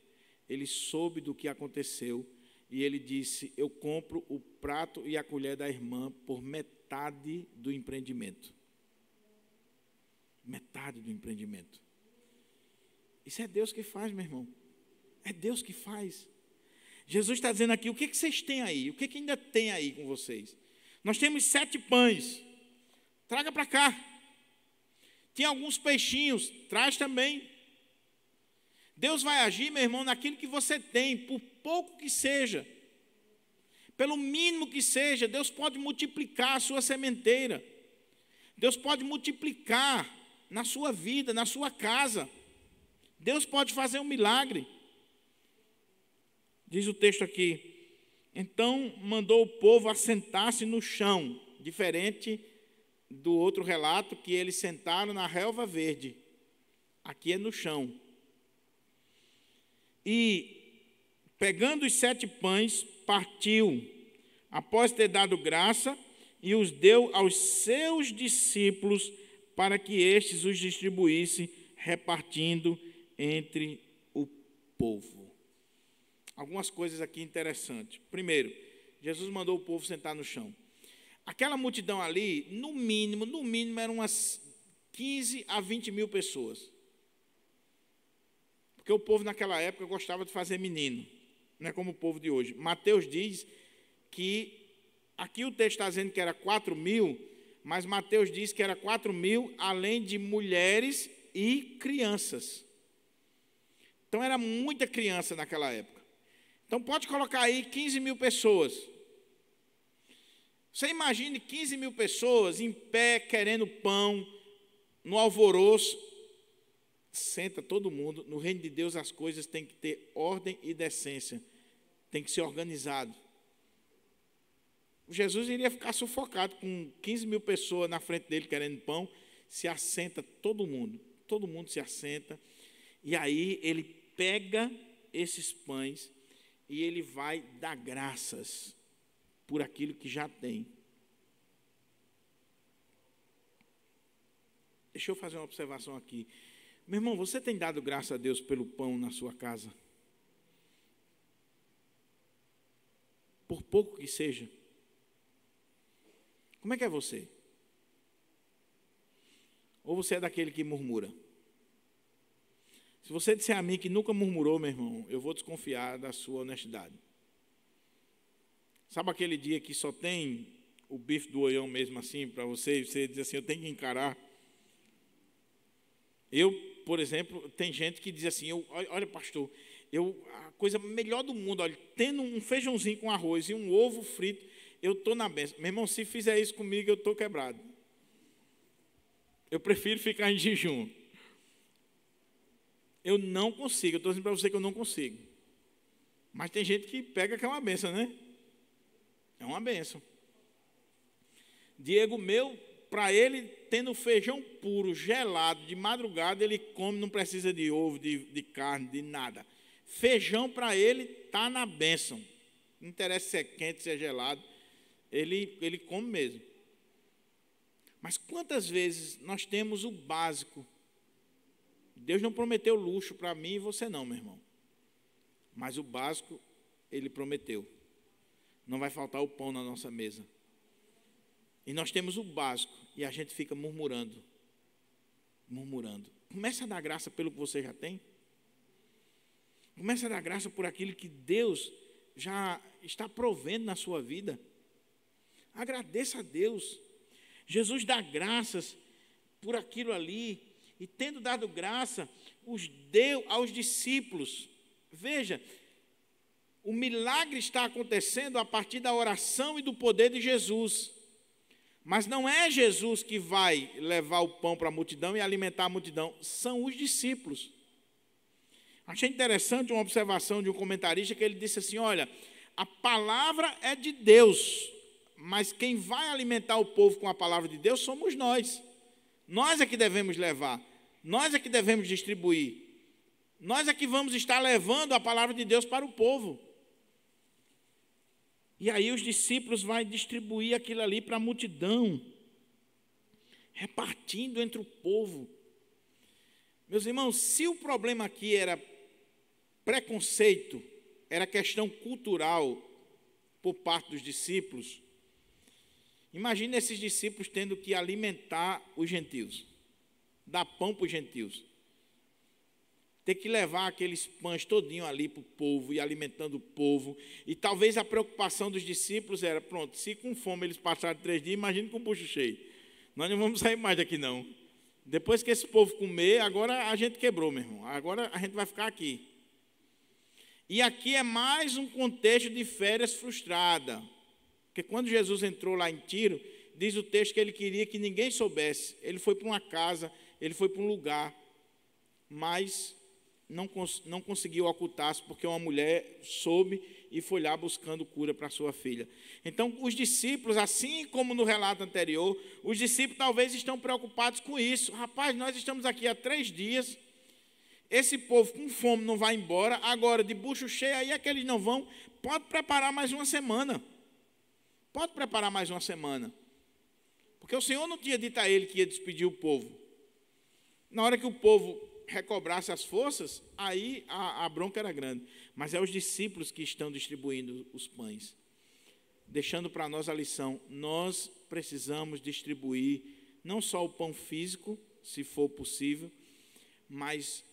ele soube do que aconteceu e ele disse: eu compro o prato e a colher da irmã por metade do empreendimento. Metade do empreendimento. Isso é Deus que faz, meu irmão. É Deus que faz. Jesus está dizendo aqui: o que vocês têm aí? O que ainda tem aí com vocês? Nós temos 7 pães. Traga para cá. Tem alguns peixinhos, traz também. Deus vai agir, meu irmão, naquilo que você tem, por pouco que seja. Pelo mínimo que seja, Deus pode multiplicar a sua sementeira. Deus pode multiplicar na sua vida, na sua casa. Deus pode fazer um milagre. Diz o texto aqui: então mandou o povo assentar-se no chão, diferente do outro relato, que eles sentaram na relva verde. Aqui é no chão. E, pegando os 7 pães, partiu, após ter dado graça, e os deu aos seus discípulos, para que estes os distribuíssem, repartindo entre povo. Algumas coisas aqui interessantes. Primeiro, Jesus mandou o povo sentar no chão. Aquela multidão ali, no mínimo, eram umas 15 a 20 mil pessoas. Porque o povo naquela época gostava de fazer menino, não é como o povo de hoje. Mateus diz que, aqui o texto está dizendo que era 4 mil, mas Mateus diz que era 4 mil, além de mulheres e crianças. Então era muita criança naquela época. Então pode colocar aí 15 mil pessoas. Você imagine 15 mil pessoas em pé, querendo pão, no alvoroço. Senta todo mundo. No reino de Deus as coisas têm que ter ordem e decência. Tem que ser organizado. Jesus iria ficar sufocado com 15 mil pessoas na frente dele querendo pão. Se assenta todo mundo se assenta. E aí ele pega esses pães e ele vai dar graças por aquilo que já tem. Deixa eu fazer uma observação aqui. Meu irmão, você tem dado graças a Deus pelo pão na sua casa? Por pouco que seja. Como é que é você? Ou você é daquele que murmura? Se você disser a mim que nunca murmurou, meu irmão, eu vou desconfiar da sua honestidade. Sabe aquele dia que só tem o bife do oião mesmo assim para você, e você diz assim, eu tenho que encarar? Eu, por exemplo, tem gente que diz assim, olha pastor, a coisa melhor do mundo, olha, tendo um feijãozinho com arroz e um ovo frito, eu estou na bênção. Meu irmão, se fizer isso comigo, eu estou quebrado. Eu prefiro ficar em jejum. Eu não consigo, eu estou dizendo para você que eu não consigo. Mas tem gente que pega que é uma bênção, né? É uma bênção. Diego meu, para ele, tendo feijão puro, gelado, de madrugada, ele come, não precisa de ovo, de carne, de nada. Feijão para ele está na bênção. Não interessa se é quente, se é gelado, ele come mesmo. Mas quantas vezes nós temos o básico? Deus não prometeu luxo para mim e você não, meu irmão. Mas o básico, Ele prometeu. Não vai faltar o pão na nossa mesa. E nós temos o básico e a gente fica murmurando. Comece a dar graça pelo que você já tem. Comece a dar graça por aquilo que Deus já está provendo na sua vida. Agradeça a Deus. Jesus dá graças por aquilo ali. E tendo dado graça, os deu aos discípulos. Veja, o milagre está acontecendo a partir da oração e do poder de Jesus. Mas não é Jesus que vai levar o pão para a multidão e alimentar a multidão, são os discípulos. Achei interessante uma observação de um comentarista que ele disse assim, olha, a palavra é de Deus, mas quem vai alimentar o povo com a palavra de Deus somos nós. Nós é que devemos levar, nós é que devemos distribuir, nós é que vamos estar levando a palavra de Deus para o povo. E aí os discípulos vão distribuir aquilo ali para a multidão, repartindo entre o povo. Meus irmãos, se o problema aqui era preconceito, era questão cultural por parte dos discípulos, imagine esses discípulos tendo que alimentar os gentios, dar pão para os gentios. Ter que levar aqueles pães todinho ali para o povo e alimentando o povo. E talvez a preocupação dos discípulos era, pronto, se com fome eles passaram 3 dias, imagine com o bucho cheio. Nós não vamos sair mais daqui não. Depois que esse povo comer, agora a gente quebrou, meu irmão. Agora a gente vai ficar aqui. E aqui é mais um contexto de férias frustrada. Porque quando Jesus entrou lá em Tiro, diz o texto que ele queria que ninguém soubesse. Ele foi para uma casa, ele foi para um lugar, mas não conseguiu ocultar-se, porque uma mulher soube e foi lá buscando cura para sua filha. Então, os discípulos, assim como no relato anterior, os discípulos talvez estão preocupados com isso. Rapaz, nós estamos aqui há 3 dias, esse povo com fome não vai embora, agora de bucho cheio, aí é que eles não vão, pode preparar mais uma semana. Pode preparar mais uma semana. Porque o Senhor não tinha dito a ele que ia despedir o povo. Na hora que o povo recobrasse as forças, aí a bronca era grande. Mas é os discípulos que estão distribuindo os pães. Deixando para nós a lição, nós precisamos distribuir não só o pão físico, se for possível, mas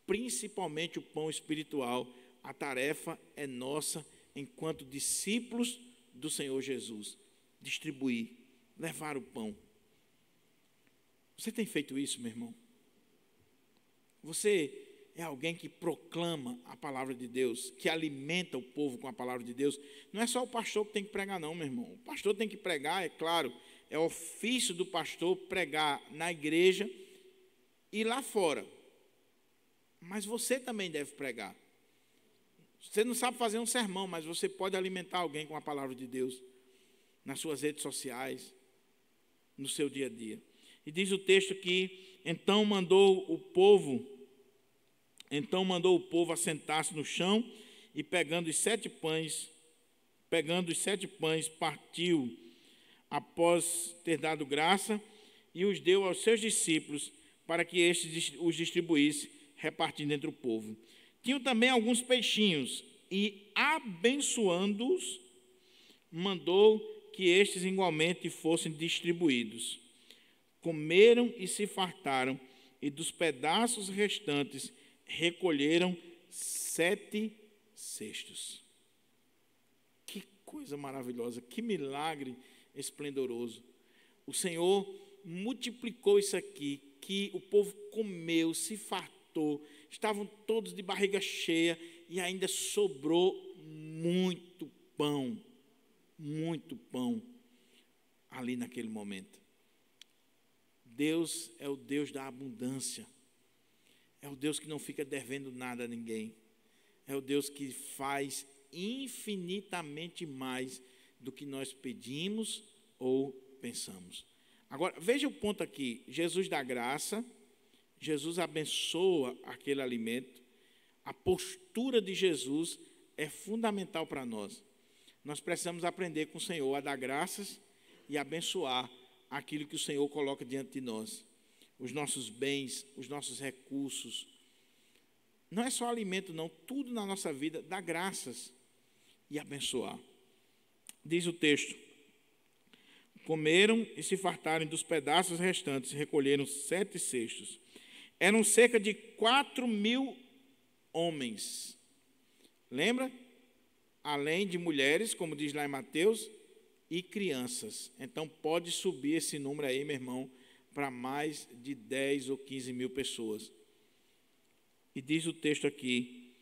principalmente o pão espiritual. A tarefa é nossa enquanto discípulos do Senhor Jesus. Distribuir, levar o pão. Você tem feito isso, meu irmão? Você é alguém que proclama a palavra de Deus, que alimenta o povo com a palavra de Deus. Não é só o pastor que tem que pregar, não, meu irmão. O pastor tem que pregar, é claro, é ofício do pastor pregar na igreja e lá fora. Mas você também deve pregar. Você não sabe fazer um sermão, mas você pode alimentar alguém com a palavra de Deus nas suas redes sociais, no seu dia a dia. E diz o texto que então mandou o povo assentar-se no chão e pegando os 7 pães, partiu após ter dado graça e os deu aos seus discípulos para que estes os distribuísse, repartindo entre o povo. Tinham também alguns peixinhos e, abençoando-os, mandou que estes igualmente fossem distribuídos. Comeram e se fartaram, e dos pedaços restantes recolheram 7 cestos. Que coisa maravilhosa, que milagre esplendoroso. O Senhor multiplicou isso aqui, que o povo comeu, se fartou, estavam todos de barriga cheia e ainda sobrou muito pão ali naquele momento. Deus é o Deus da abundância. É o Deus que não fica devendo nada a ninguém. É o Deus que faz infinitamente mais do que nós pedimos ou pensamos. Agora, veja o ponto aqui. Jesus dá graça, Jesus abençoa aquele alimento. A postura de Jesus é fundamental para nós. Nós precisamos aprender com o Senhor a dar graças e abençoar aquilo que o Senhor coloca diante de nós. Os nossos bens, os nossos recursos. Não é só alimento, não. Tudo na nossa vida, dá graças e abençoar. Diz o texto: comeram e se fartaram dos pedaços restantes, recolheram 7 cestos. Eram cerca de 4.000 homens. Lembra? Além de mulheres, como diz lá em Mateus, e crianças. Então pode subir esse número aí, meu irmão, para mais de 10 ou 15 mil pessoas. E diz o texto aqui,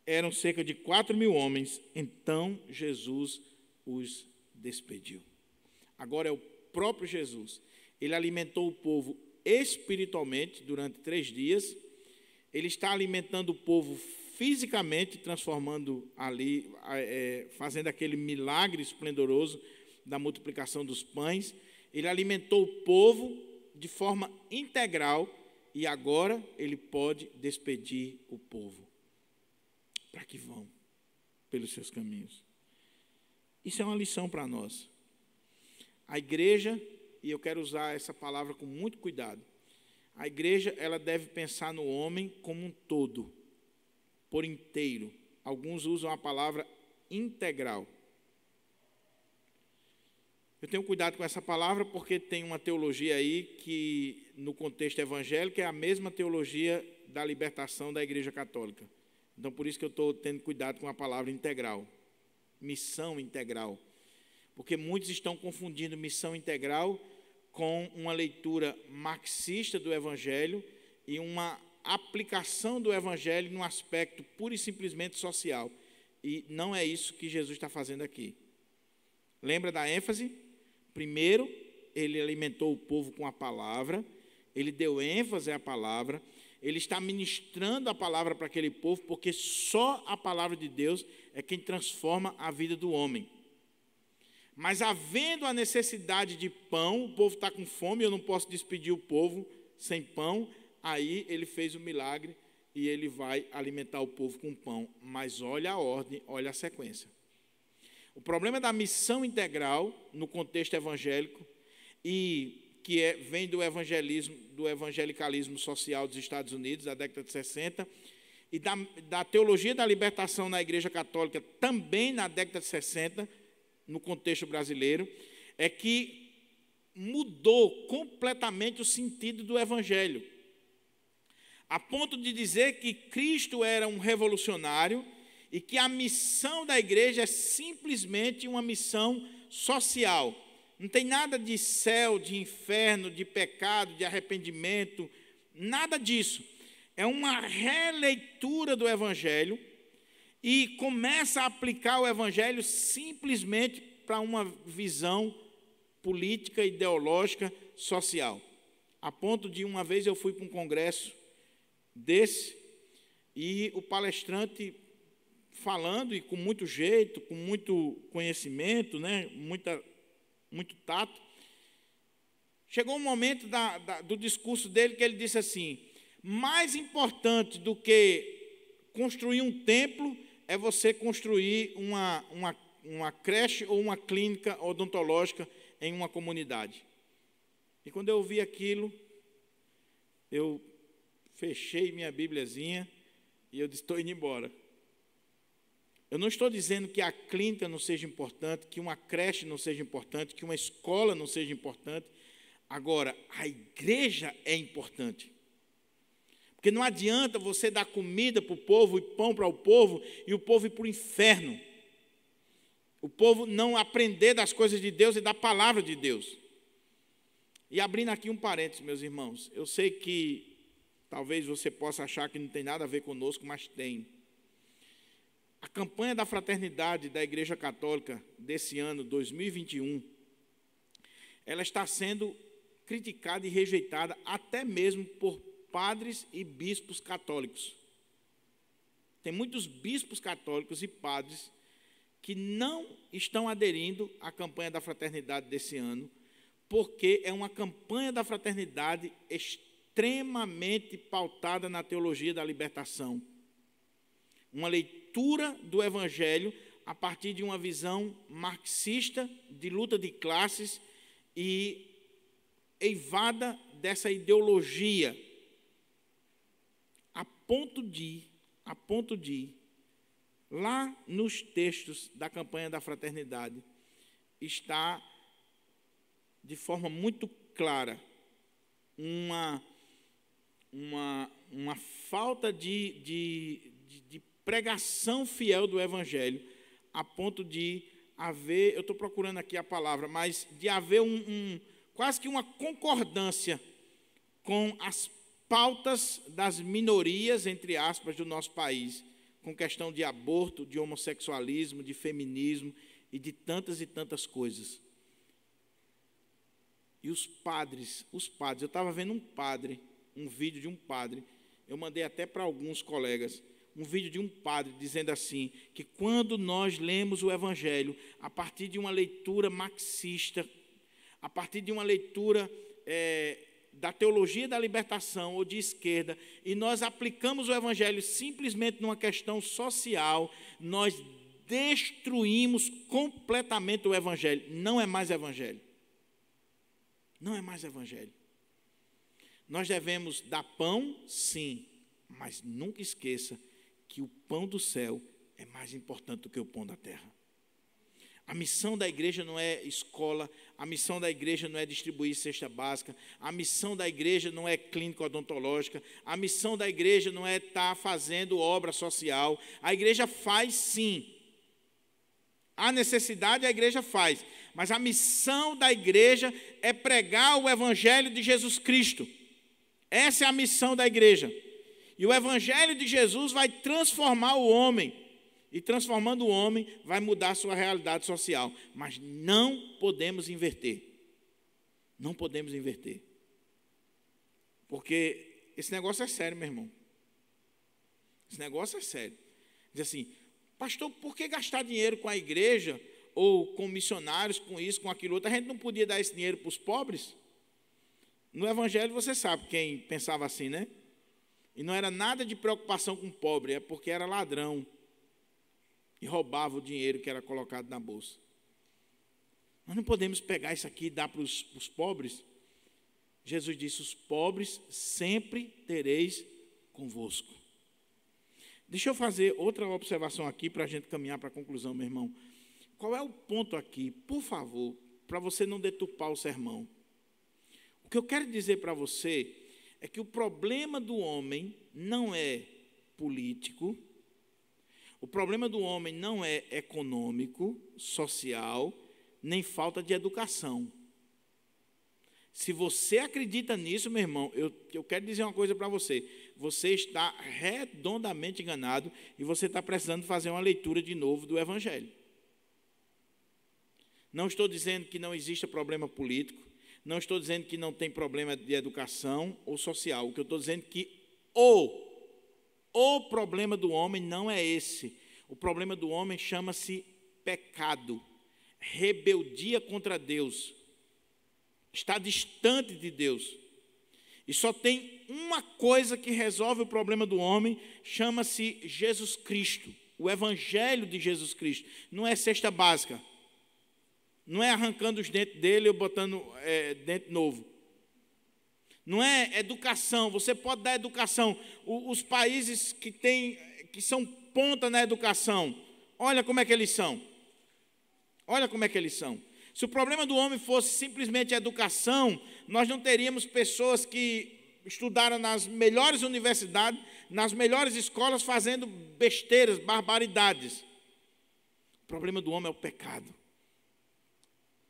eram cerca de 4.000 homens, então Jesus os despediu. Agora é o próprio Jesus. Ele alimentou o povo espiritualmente durante 3 dias, ele está alimentando o povo fisicamente, transformando ali, fazendo aquele milagre esplendoroso da multiplicação dos pães. Ele alimentou o povo de forma integral e agora ele pode despedir o povo para que vão pelos seus caminhos. Isso é uma lição para nós. A igreja, e eu quero usar essa palavra com muito cuidado, a igreja ela deve pensar no homem como um todo, por inteiro. Alguns usam a palavra integral. Eu tenho cuidado com essa palavra porque tem uma teologia aí que, no contexto evangélico, é a mesma teologia da libertação da Igreja Católica. Então, por isso que eu estou tendo cuidado com a palavra integral. Missão integral. Porque muitos estão confundindo missão integral com uma leitura marxista do Evangelho e uma aplicação do Evangelho num aspecto pura e simplesmente social. E não é isso que Jesus está fazendo aqui. Lembra da ênfase? Primeiro, ele alimentou o povo com a palavra, ele deu ênfase à palavra, ele está ministrando a palavra para aquele povo, porque só a palavra de Deus é quem transforma a vida do homem. Mas havendo a necessidade de pão, o povo está com fome, eu não posso despedir o povo sem pão, aí ele fez o milagre e ele vai alimentar o povo com pão. Mas olha a ordem, olha a sequência. O problema da missão integral no contexto evangélico e que vem do evangelicalismo social dos Estados Unidos, da década de 60, e da teologia da libertação na Igreja Católica, também na década de 60, no contexto brasileiro, é que mudou completamente o sentido do Evangelho, a ponto de dizer que Cristo era um revolucionário e que a missão da igreja é simplesmente uma missão social. Não tem nada de céu, de inferno, de pecado, de arrependimento, nada disso. É uma releitura do Evangelho e começa a aplicar o Evangelho simplesmente para uma visão política, ideológica, social. A ponto de uma vez eu fui para um congresso desse e o palestrante falando e com muito jeito, com muito conhecimento, né, muito tato, chegou um momento do discurso dele que ele disse assim: mais importante do que construir um templo é você construir uma creche ou uma clínica odontológica em uma comunidade. E quando eu ouvi aquilo, eu fechei minha Bíbliazinha e eu disse: estou indo embora. Eu não estou dizendo que a clínica não seja importante, que uma creche não seja importante, que uma escola não seja importante. Agora, a igreja é importante. Porque não adianta você dar comida para o povo e pão para o povo e o povo ir para o inferno. O povo não aprender das coisas de Deus e da palavra de Deus. E abrindo aqui um parênteses, meus irmãos, eu sei que talvez você possa achar que não tem nada a ver conosco, mas tem. A campanha da fraternidade da Igreja Católica desse ano, 2021, ela está sendo criticada e rejeitada até mesmo por padres e bispos católicos. Tem muitos bispos católicos e padres que não estão aderindo à campanha da fraternidade desse ano, porque é uma campanha da fraternidade extremamente pautada na teologia da libertação. Uma leitura do Evangelho a partir de uma visão marxista de luta de classes e eivada dessa ideologia, a ponto de, lá nos textos da campanha da fraternidade, está de forma muito clara uma falta de pregação fiel do Evangelho, a ponto de haver, eu estou procurando aqui a palavra, mas de haver quase que uma concordância com as pautas das minorias, entre aspas, do nosso país, com questão de aborto, de homossexualismo, de feminismo e de tantas e tantas coisas. E os padres, eu estava vendo um vídeo de um padre, eu mandei até para alguns colegas, um vídeo de um padre dizendo assim, que quando nós lemos o Evangelho a partir de uma leitura marxista, a partir de uma leitura da teologia da libertação ou de esquerda, e nós aplicamos o Evangelho simplesmente numa questão social, nós destruímos completamente o Evangelho. Não é mais Evangelho. Não é mais Evangelho. Nós devemos dar pão, sim, mas nunca esqueça que o pão do céu é mais importante do que o pão da terra. A missão da igreja não é escola, a missão da igreja não é distribuir cesta básica, a missão da igreja não é clínica odontológica, a missão da igreja não é estar fazendo obra social. A igreja faz sim. Há necessidade, a igreja faz. Mas a missão da igreja é pregar o Evangelho de Jesus Cristo. Essa é a missão da igreja. E o Evangelho de Jesus vai transformar o homem. E transformando o homem, vai mudar a sua realidade social. Mas não podemos inverter. Não podemos inverter. Porque esse negócio é sério, meu irmão. Esse negócio é sério. Diz assim, pastor, por que gastar dinheiro com a igreja ou com missionários, com isso, com aquilo outro? A gente não podia dar esse dinheiro para os pobres? No Evangelho você sabe quem pensava assim, né? E não era nada de preocupação com o pobre, é porque era ladrão e roubava o dinheiro que era colocado na bolsa. Nós não podemos pegar isso aqui e dar para os pobres. Jesus disse: os pobres sempre tereis convosco. Deixa eu fazer outra observação aqui para a gente caminhar para a conclusão, meu irmão. Qual é o ponto aqui, por favor, para você não deturpar o sermão? O que eu quero dizer para você é que o problema do homem não é político, o problema do homem não é econômico, social, nem falta de educação. Se você acredita nisso, meu irmão, eu quero dizer uma coisa para você. Você está redondamente enganado e você está precisando fazer uma leitura de novo do Evangelho. Não estou dizendo que não exista problema político, não estou dizendo que não tem problema de educação ou social. O que eu estou dizendo é que o problema do homem não é esse. O problema do homem chama-se pecado, rebeldia contra Deus. Está distante de Deus. E só tem uma coisa que resolve o problema do homem, chama-se Jesus Cristo, o Evangelho de Jesus Cristo. Não é cesta básica. Não é arrancando os dentes dele ou botando dente novo. Não é educação. Você pode dar educação. Os países que são ponta na educação, olha como é que eles são. Olha como é que eles são. Se o problema do homem fosse simplesmente a educação, nós não teríamos pessoas que estudaram nas melhores universidades, nas melhores escolas, fazendo besteiras, barbaridades. O problema do homem é o pecado.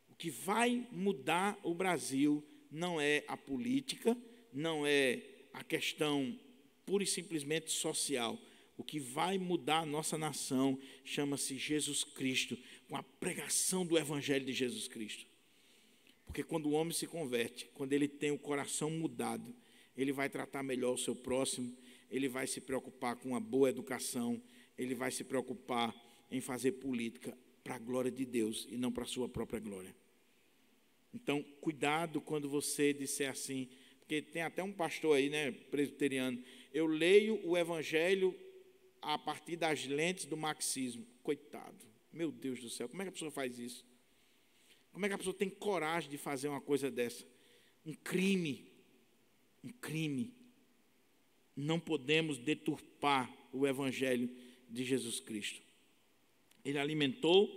O que vai mudar o Brasil não é a política, não é a questão pura e simplesmente social. O que vai mudar a nossa nação chama-se Jesus Cristo, com a pregação do Evangelho de Jesus Cristo. Porque quando o homem se converte, quando ele tem o coração mudado, ele vai tratar melhor o seu próximo, ele vai se preocupar com uma boa educação, ele vai se preocupar em fazer política para a glória de Deus e não para a sua própria glória. Então, cuidado quando você disser assim, porque tem até um pastor aí, né, presbiteriano, eu leio o Evangelho a partir das lentes do marxismo. Coitado, meu Deus do céu, como é que a pessoa faz isso? Como é que a pessoa tem coragem de fazer uma coisa dessa? Um crime. Não podemos deturpar o Evangelho de Jesus Cristo. Ele alimentou,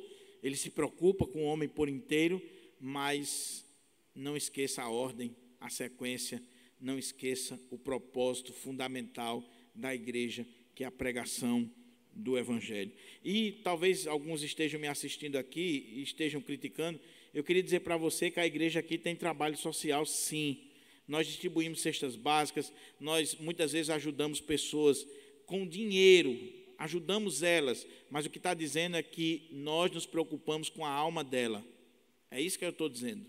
ele se preocupa com o homem por inteiro, mas não esqueça a ordem, a sequência, não esqueça o propósito fundamental da igreja, que é a pregação do Evangelho. E talvez alguns estejam me assistindo aqui e estejam criticando. Eu queria dizer para você que a igreja aqui tem trabalho social, sim. Nós distribuímos cestas básicas, nós muitas vezes ajudamos pessoas com dinheiro, ajudamos elas, mas o que está dizendo é que nós nos preocupamos com a alma dela. É isso que eu estou dizendo.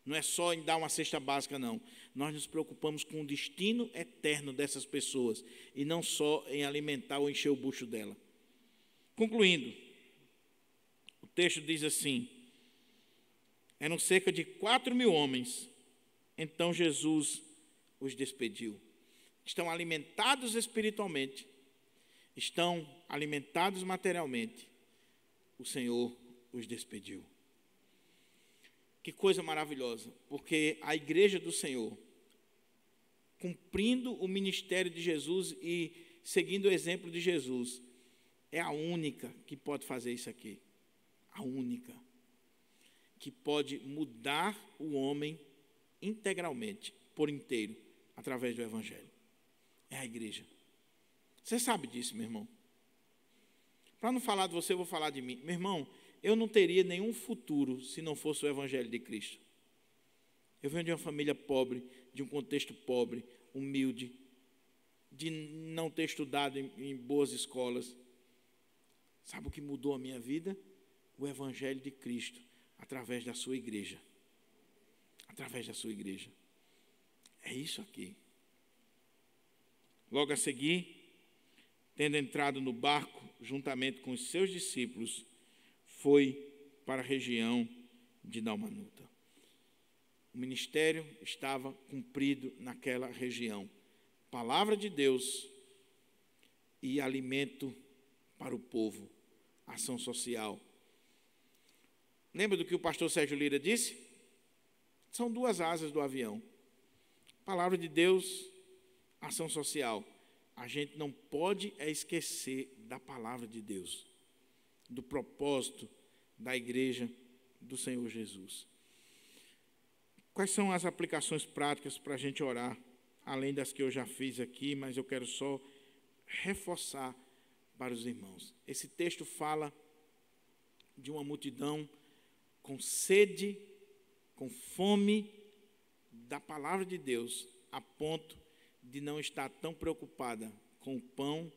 Não é só em dar uma cesta básica, não. Nós nos preocupamos com o destino eterno dessas pessoas e não só em alimentar ou encher o bucho dela. Concluindo, o texto diz assim: eram cerca de 4.000 homens, então Jesus os despediu. Estão alimentados espiritualmente, estão alimentados materialmente, o Senhor os despediu. Que coisa maravilhosa, porque a igreja do Senhor, cumprindo o ministério de Jesus e seguindo o exemplo de Jesus, é a única que pode fazer isso aqui. A única que pode mudar o homem integralmente, por inteiro, através do Evangelho. É a igreja. Você sabe disso, meu irmão. Para não falar de você, eu vou falar de mim. Meu irmão, eu não teria nenhum futuro se não fosse o Evangelho de Cristo. Eu venho de uma família pobre, de um contexto pobre, humilde, de não ter estudado em boas escolas. Sabe o que mudou a minha vida? O Evangelho de Cristo, através da sua igreja. Através da sua igreja. É isso aqui. Logo a seguir, tendo entrado no barco, juntamente com os seus discípulos, foi para a região de Dalmanuta. O ministério estava cumprido naquela região. Palavra de Deus e alimento para o povo, ação social. Lembra do que o pastor Sérgio Lira disse? São duas asas do avião. Palavra de Deus, ação social. A gente não pode esquecer da palavra de Deus, do propósito da igreja do Senhor Jesus. Quais são as aplicações práticas para a gente orar, além das que eu já fiz aqui, mas eu quero só reforçar para os irmãos. Esse texto fala de uma multidão com sede, com fome da palavra de Deus, a ponto de não estar tão preocupada com o pão,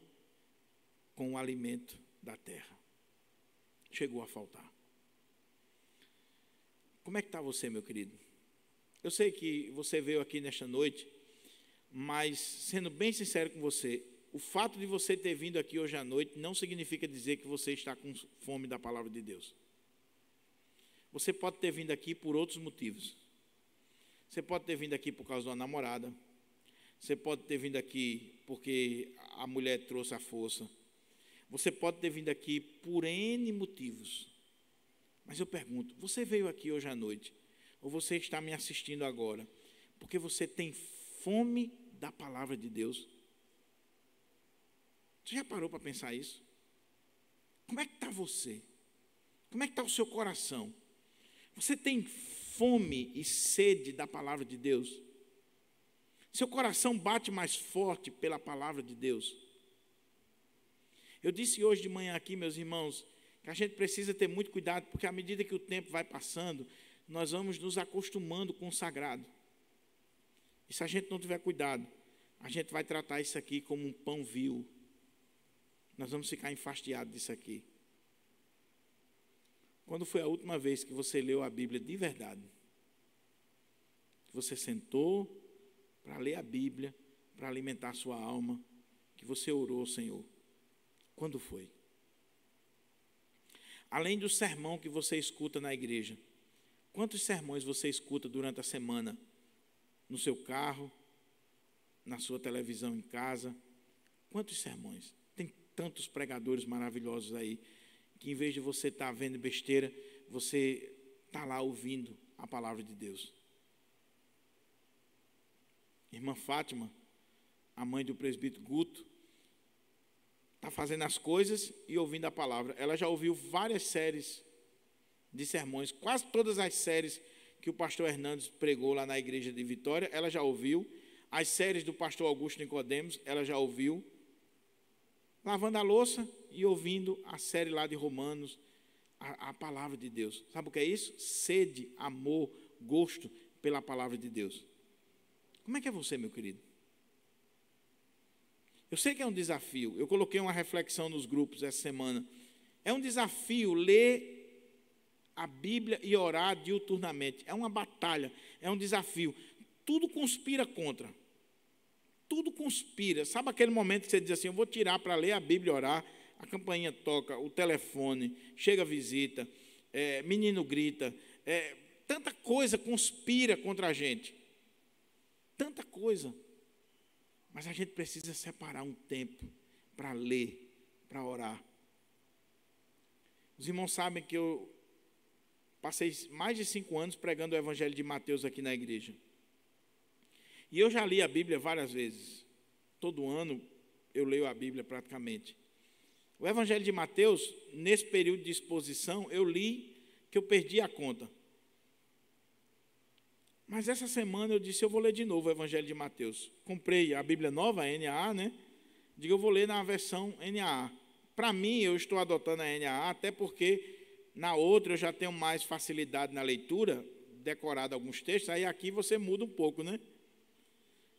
com o alimento da terra. Chegou a faltar. Como é que está você, meu querido? Eu sei que você veio aqui nesta noite, mas, sendo bem sincero com você, o fato de você ter vindo aqui hoje à noite não significa dizer que você está com fome da palavra de Deus. Você pode ter vindo aqui por outros motivos. Você pode ter vindo aqui por causa de uma namorada. Você pode ter vindo aqui porque a mulher trouxe a força. Você pode ter vindo aqui por N motivos. Mas eu pergunto, você veio aqui hoje à noite, ou você está me assistindo agora, porque você tem fome da palavra de Deus? Você já parou para pensar isso? Como é que está você? Como é que está o seu coração? Você tem fome e sede da palavra de Deus? Seu coração bate mais forte pela palavra de Deus? Eu disse hoje de manhã aqui, meus irmãos, que a gente precisa ter muito cuidado, porque à medida que o tempo vai passando, nós vamos nos acostumando com o sagrado. E se a gente não tiver cuidado, a gente vai tratar isso aqui como um pão vil. Nós vamos ficar enfastiados disso aqui. Quando foi a última vez que você leu a Bíblia de verdade? Que você sentou para ler a Bíblia, para alimentar a sua alma, que você orou ao Senhor? Quando foi? Além do sermão que você escuta na igreja, quantos sermões você escuta durante a semana? No seu carro, na sua televisão em casa? Quantos sermões? Tem tantos pregadores maravilhosos aí, que em vez de você estar vendo besteira, você está lá ouvindo a palavra de Deus. Irmã Fátima, a mãe do presbítero Guto, está fazendo as coisas e ouvindo a palavra. Ela já ouviu várias séries de sermões, quase todas as séries que o pastor Hernandes pregou lá na igreja de Vitória, ela já ouviu. As séries do pastor Augusto Nicodemos, ela já ouviu. Lavando a louça e ouvindo a série lá de Romanos, a palavra de Deus. Sabe o que é isso? Sede, amor, gosto pela palavra de Deus. Como é que é você, meu querido? Eu sei que é um desafio. Eu coloquei uma reflexão nos grupos essa semana. É um desafio ler a Bíblia e orar diuturnamente. É uma batalha, é um desafio. Tudo conspira contra. Tudo conspira. Sabe aquele momento que você diz assim, eu vou tirar para ler a Bíblia e orar, a campainha toca, o telefone, chega a visita, menino grita, tanta coisa conspira contra a gente. Tanta coisa. Mas a gente precisa separar um tempo para ler, para orar. Os irmãos sabem que eu passei mais de 5 anos pregando o Evangelho de Mateus aqui na igreja. E eu já li a Bíblia várias vezes. Todo ano eu leio a Bíblia praticamente. O Evangelho de Mateus, nesse período de exposição, eu li que eu perdi a conta. Mas essa semana eu disse, eu vou ler de novo o Evangelho de Mateus. Comprei a Bíblia nova, a NAA, né? Digo, eu vou ler na versão NAA. Para mim, eu estou adotando a NAA, até porque na outra eu já tenho mais facilidade na leitura, decorado alguns textos, aí aqui você muda um pouco, né?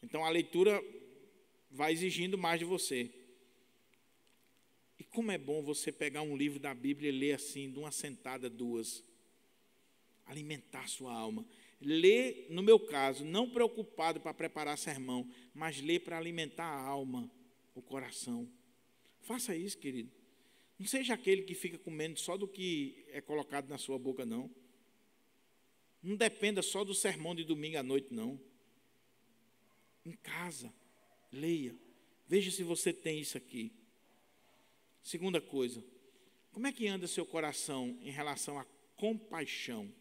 Então a leitura vai exigindo mais de você. E como é bom você pegar um livro da Bíblia e ler assim, de uma sentada, 2. Alimentar sua alma. Ler, no meu caso, não preocupado para preparar sermão, mas ler para alimentar a alma, o coração. Faça isso, querido. Não seja aquele que fica comendo só do que é colocado na sua boca, não. Não dependa só do sermão de domingo à noite, não. Em casa, leia. Veja se você tem isso aqui. Segunda coisa, como é que anda seu coração em relação à compaixão?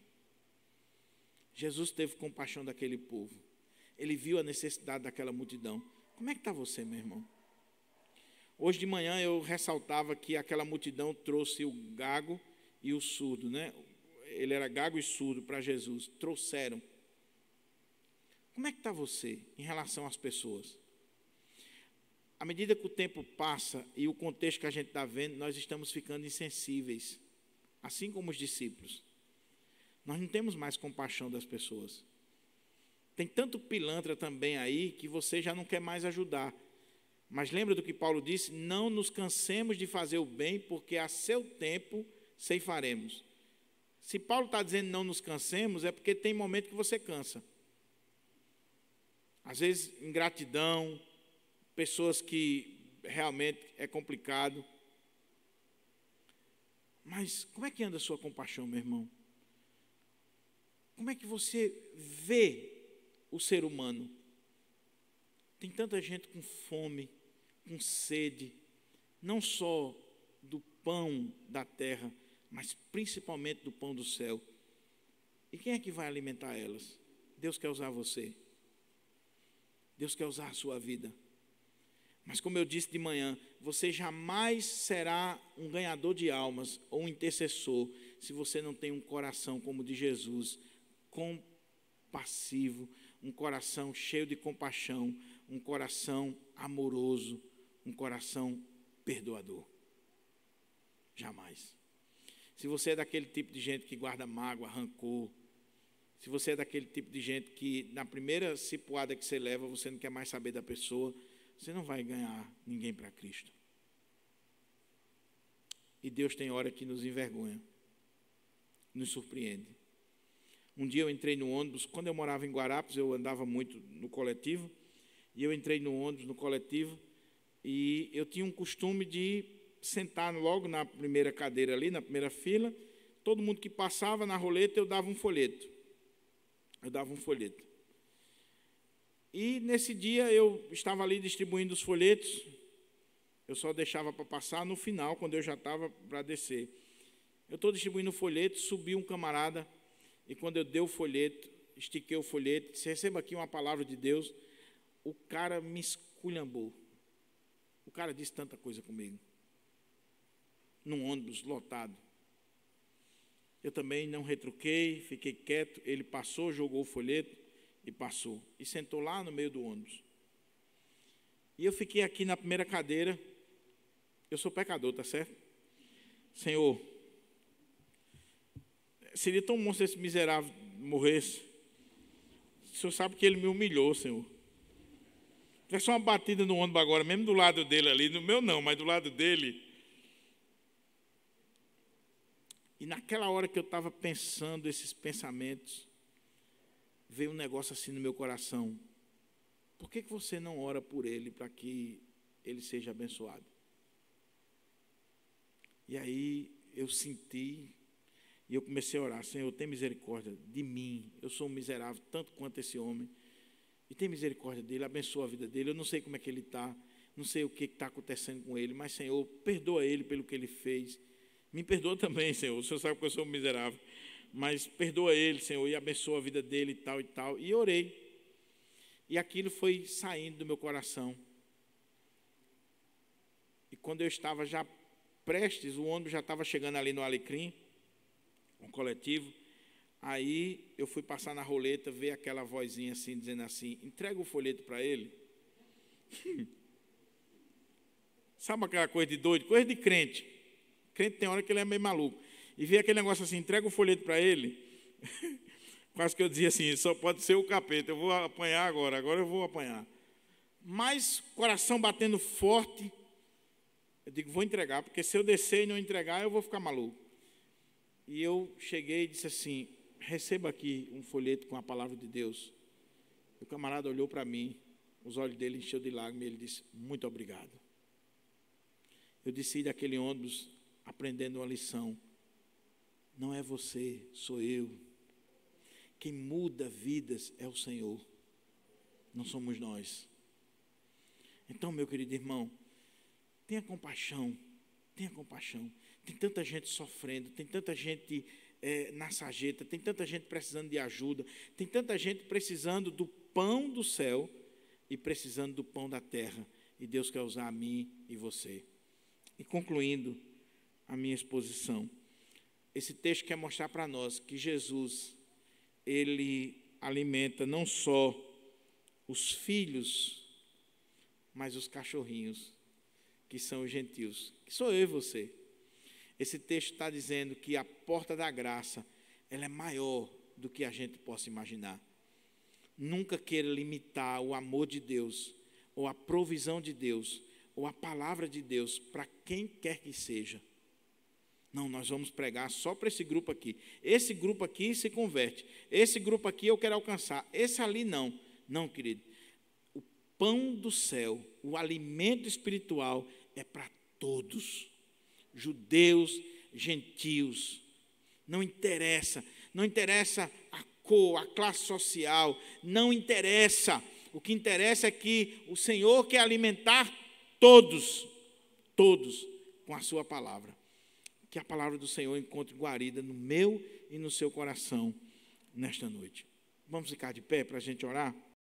Jesus teve compaixão daquele povo. Ele viu a necessidade daquela multidão. Como é que está você, meu irmão? Hoje de manhã eu ressaltava que aquela multidão trouxe o gago e o surdo, né? Ele era gago e surdo para Jesus. Trouxeram. Como é que está você em relação às pessoas? À medida que o tempo passa e o contexto que a gente está vendo, nós estamos ficando insensíveis, assim como os discípulos. Nós não temos mais compaixão das pessoas. Tem tanto pilantra também aí que você já não quer mais ajudar. Mas lembra do que Paulo disse? Não nos cansemos de fazer o bem, porque a seu tempo ceifaremos. Se Paulo está dizendo não nos cansemos, é porque tem momento que você cansa. Às vezes, ingratidão, pessoas que realmente é complicado. Mas como é que anda a sua compaixão, meu irmão? Como é que você vê o ser humano? Tem tanta gente com fome, com sede, não só do pão da terra, mas principalmente do pão do céu. E quem é que vai alimentar elas? Deus quer usar você. Deus quer usar a sua vida. Mas como eu disse de manhã, você jamais será um ganhador de almas ou um intercessor se você não tem um coração como o de Jesus, compassivo, um coração cheio de compaixão, um coração amoroso, um coração perdoador. Jamais. Se você é daquele tipo de gente que guarda mágoa, rancor, se você é daquele tipo de gente que na primeira cipuada que você leva, você não quer mais saber da pessoa, você não vai ganhar ninguém para Cristo. E Deus tem hora que nos envergonha, nos surpreende. Um dia eu entrei no ônibus, quando eu morava em Guarapes, eu andava muito no coletivo, e eu entrei no ônibus, no coletivo, e eu tinha um costume de sentar logo na primeira cadeira ali, na primeira fila. Todo mundo que passava na roleta, eu dava um folheto. E nesse dia eu estava ali distribuindo os folhetos, eu só deixava para passar no final, quando eu já estava para descer. Eu estou distribuindo o folheto, subiu um camarada, e quando eu dei o folheto, estiquei o folheto, disse, receba aqui uma palavra de Deus. O cara me esculhambou. O cara disse tanta coisa comigo. Num ônibus lotado. Eu também não retruquei, fiquei quieto. Ele passou, jogou o folheto e passou. E sentou lá no meio do ônibus. E eu fiquei aqui na primeira cadeira. Eu sou pecador, tá certo? Senhor, seria tão bom se esse miserável morresse. O Senhor sabe que ele me humilhou, Senhor. Tivesse uma batida no ônibus agora, mesmo do lado dele ali, no meu não, mas do lado dele. E naquela hora que eu estava pensando esses pensamentos, veio um negócio assim no meu coração. Por que você não ora por ele para que ele seja abençoado? E aí eu senti, e eu comecei a orar, Senhor, tem misericórdia de mim. Eu sou um miserável, tanto quanto esse homem. E tem misericórdia dele, abençoa a vida dele. Eu não sei como é que ele está, não sei o que está acontecendo com ele, mas, Senhor, perdoa ele pelo que ele fez. Me perdoa também, Senhor. O Senhor sabe que eu sou um miserável. Mas perdoa ele, Senhor, e abençoa a vida dele e tal e tal. E orei. E aquilo foi saindo do meu coração. E quando eu estava já prestes, o ônibus já estava chegando ali no Alecrim, um coletivo. Aí eu fui passar na roleta, ver aquela vozinha assim, dizendo assim, entrega o folheto para ele. Sabe aquela coisa de doido? Coisa de crente. Crente tem hora que ele é meio maluco. E ver aquele negócio assim, entrega o folheto para ele. Quase que eu dizia assim, só pode ser o capeta, eu vou apanhar agora eu vou apanhar. Mas, coração batendo forte, eu digo, vou entregar, porque se eu descer e não entregar, eu vou ficar maluco. E eu cheguei e disse assim, receba aqui um folheto com a palavra de Deus. O camarada olhou para mim, os olhos dele encheu de lágrimas, e ele disse, muito obrigado. Eu desci daquele ônibus aprendendo uma lição. Não é você, sou eu. Quem muda vidas é o Senhor, não somos nós. Então, meu querido irmão, tenha compaixão, tenha compaixão. Tem tanta gente sofrendo, tem tanta gente na sarjeta, tem tanta gente precisando de ajuda, tem tanta gente precisando do pão do céu e precisando do pão da terra. E Deus quer usar a mim e você. E concluindo a minha exposição, esse texto quer mostrar para nós que Jesus, ele alimenta não só os filhos, mas os cachorrinhos, que são os gentios, que sou eu e você. Esse texto está dizendo que a porta da graça, ela é maior do que a gente possa imaginar. Nunca queira limitar o amor de Deus, ou a provisão de Deus, ou a palavra de Deus, para quem quer que seja. Não, nós vamos pregar só para esse grupo aqui. Esse grupo aqui se converte. Esse grupo aqui eu quero alcançar. Esse ali não. Não, querido. O pão do céu, o alimento espiritual é para todos. Judeus, gentios. Não interessa a cor, a classe social. Não interessa. O que interessa é que o Senhor quer alimentar todos com a sua palavra. Que a palavra do Senhor encontre guarida no meu e no seu coração nesta noite. Vamos ficar de pé para a gente orar?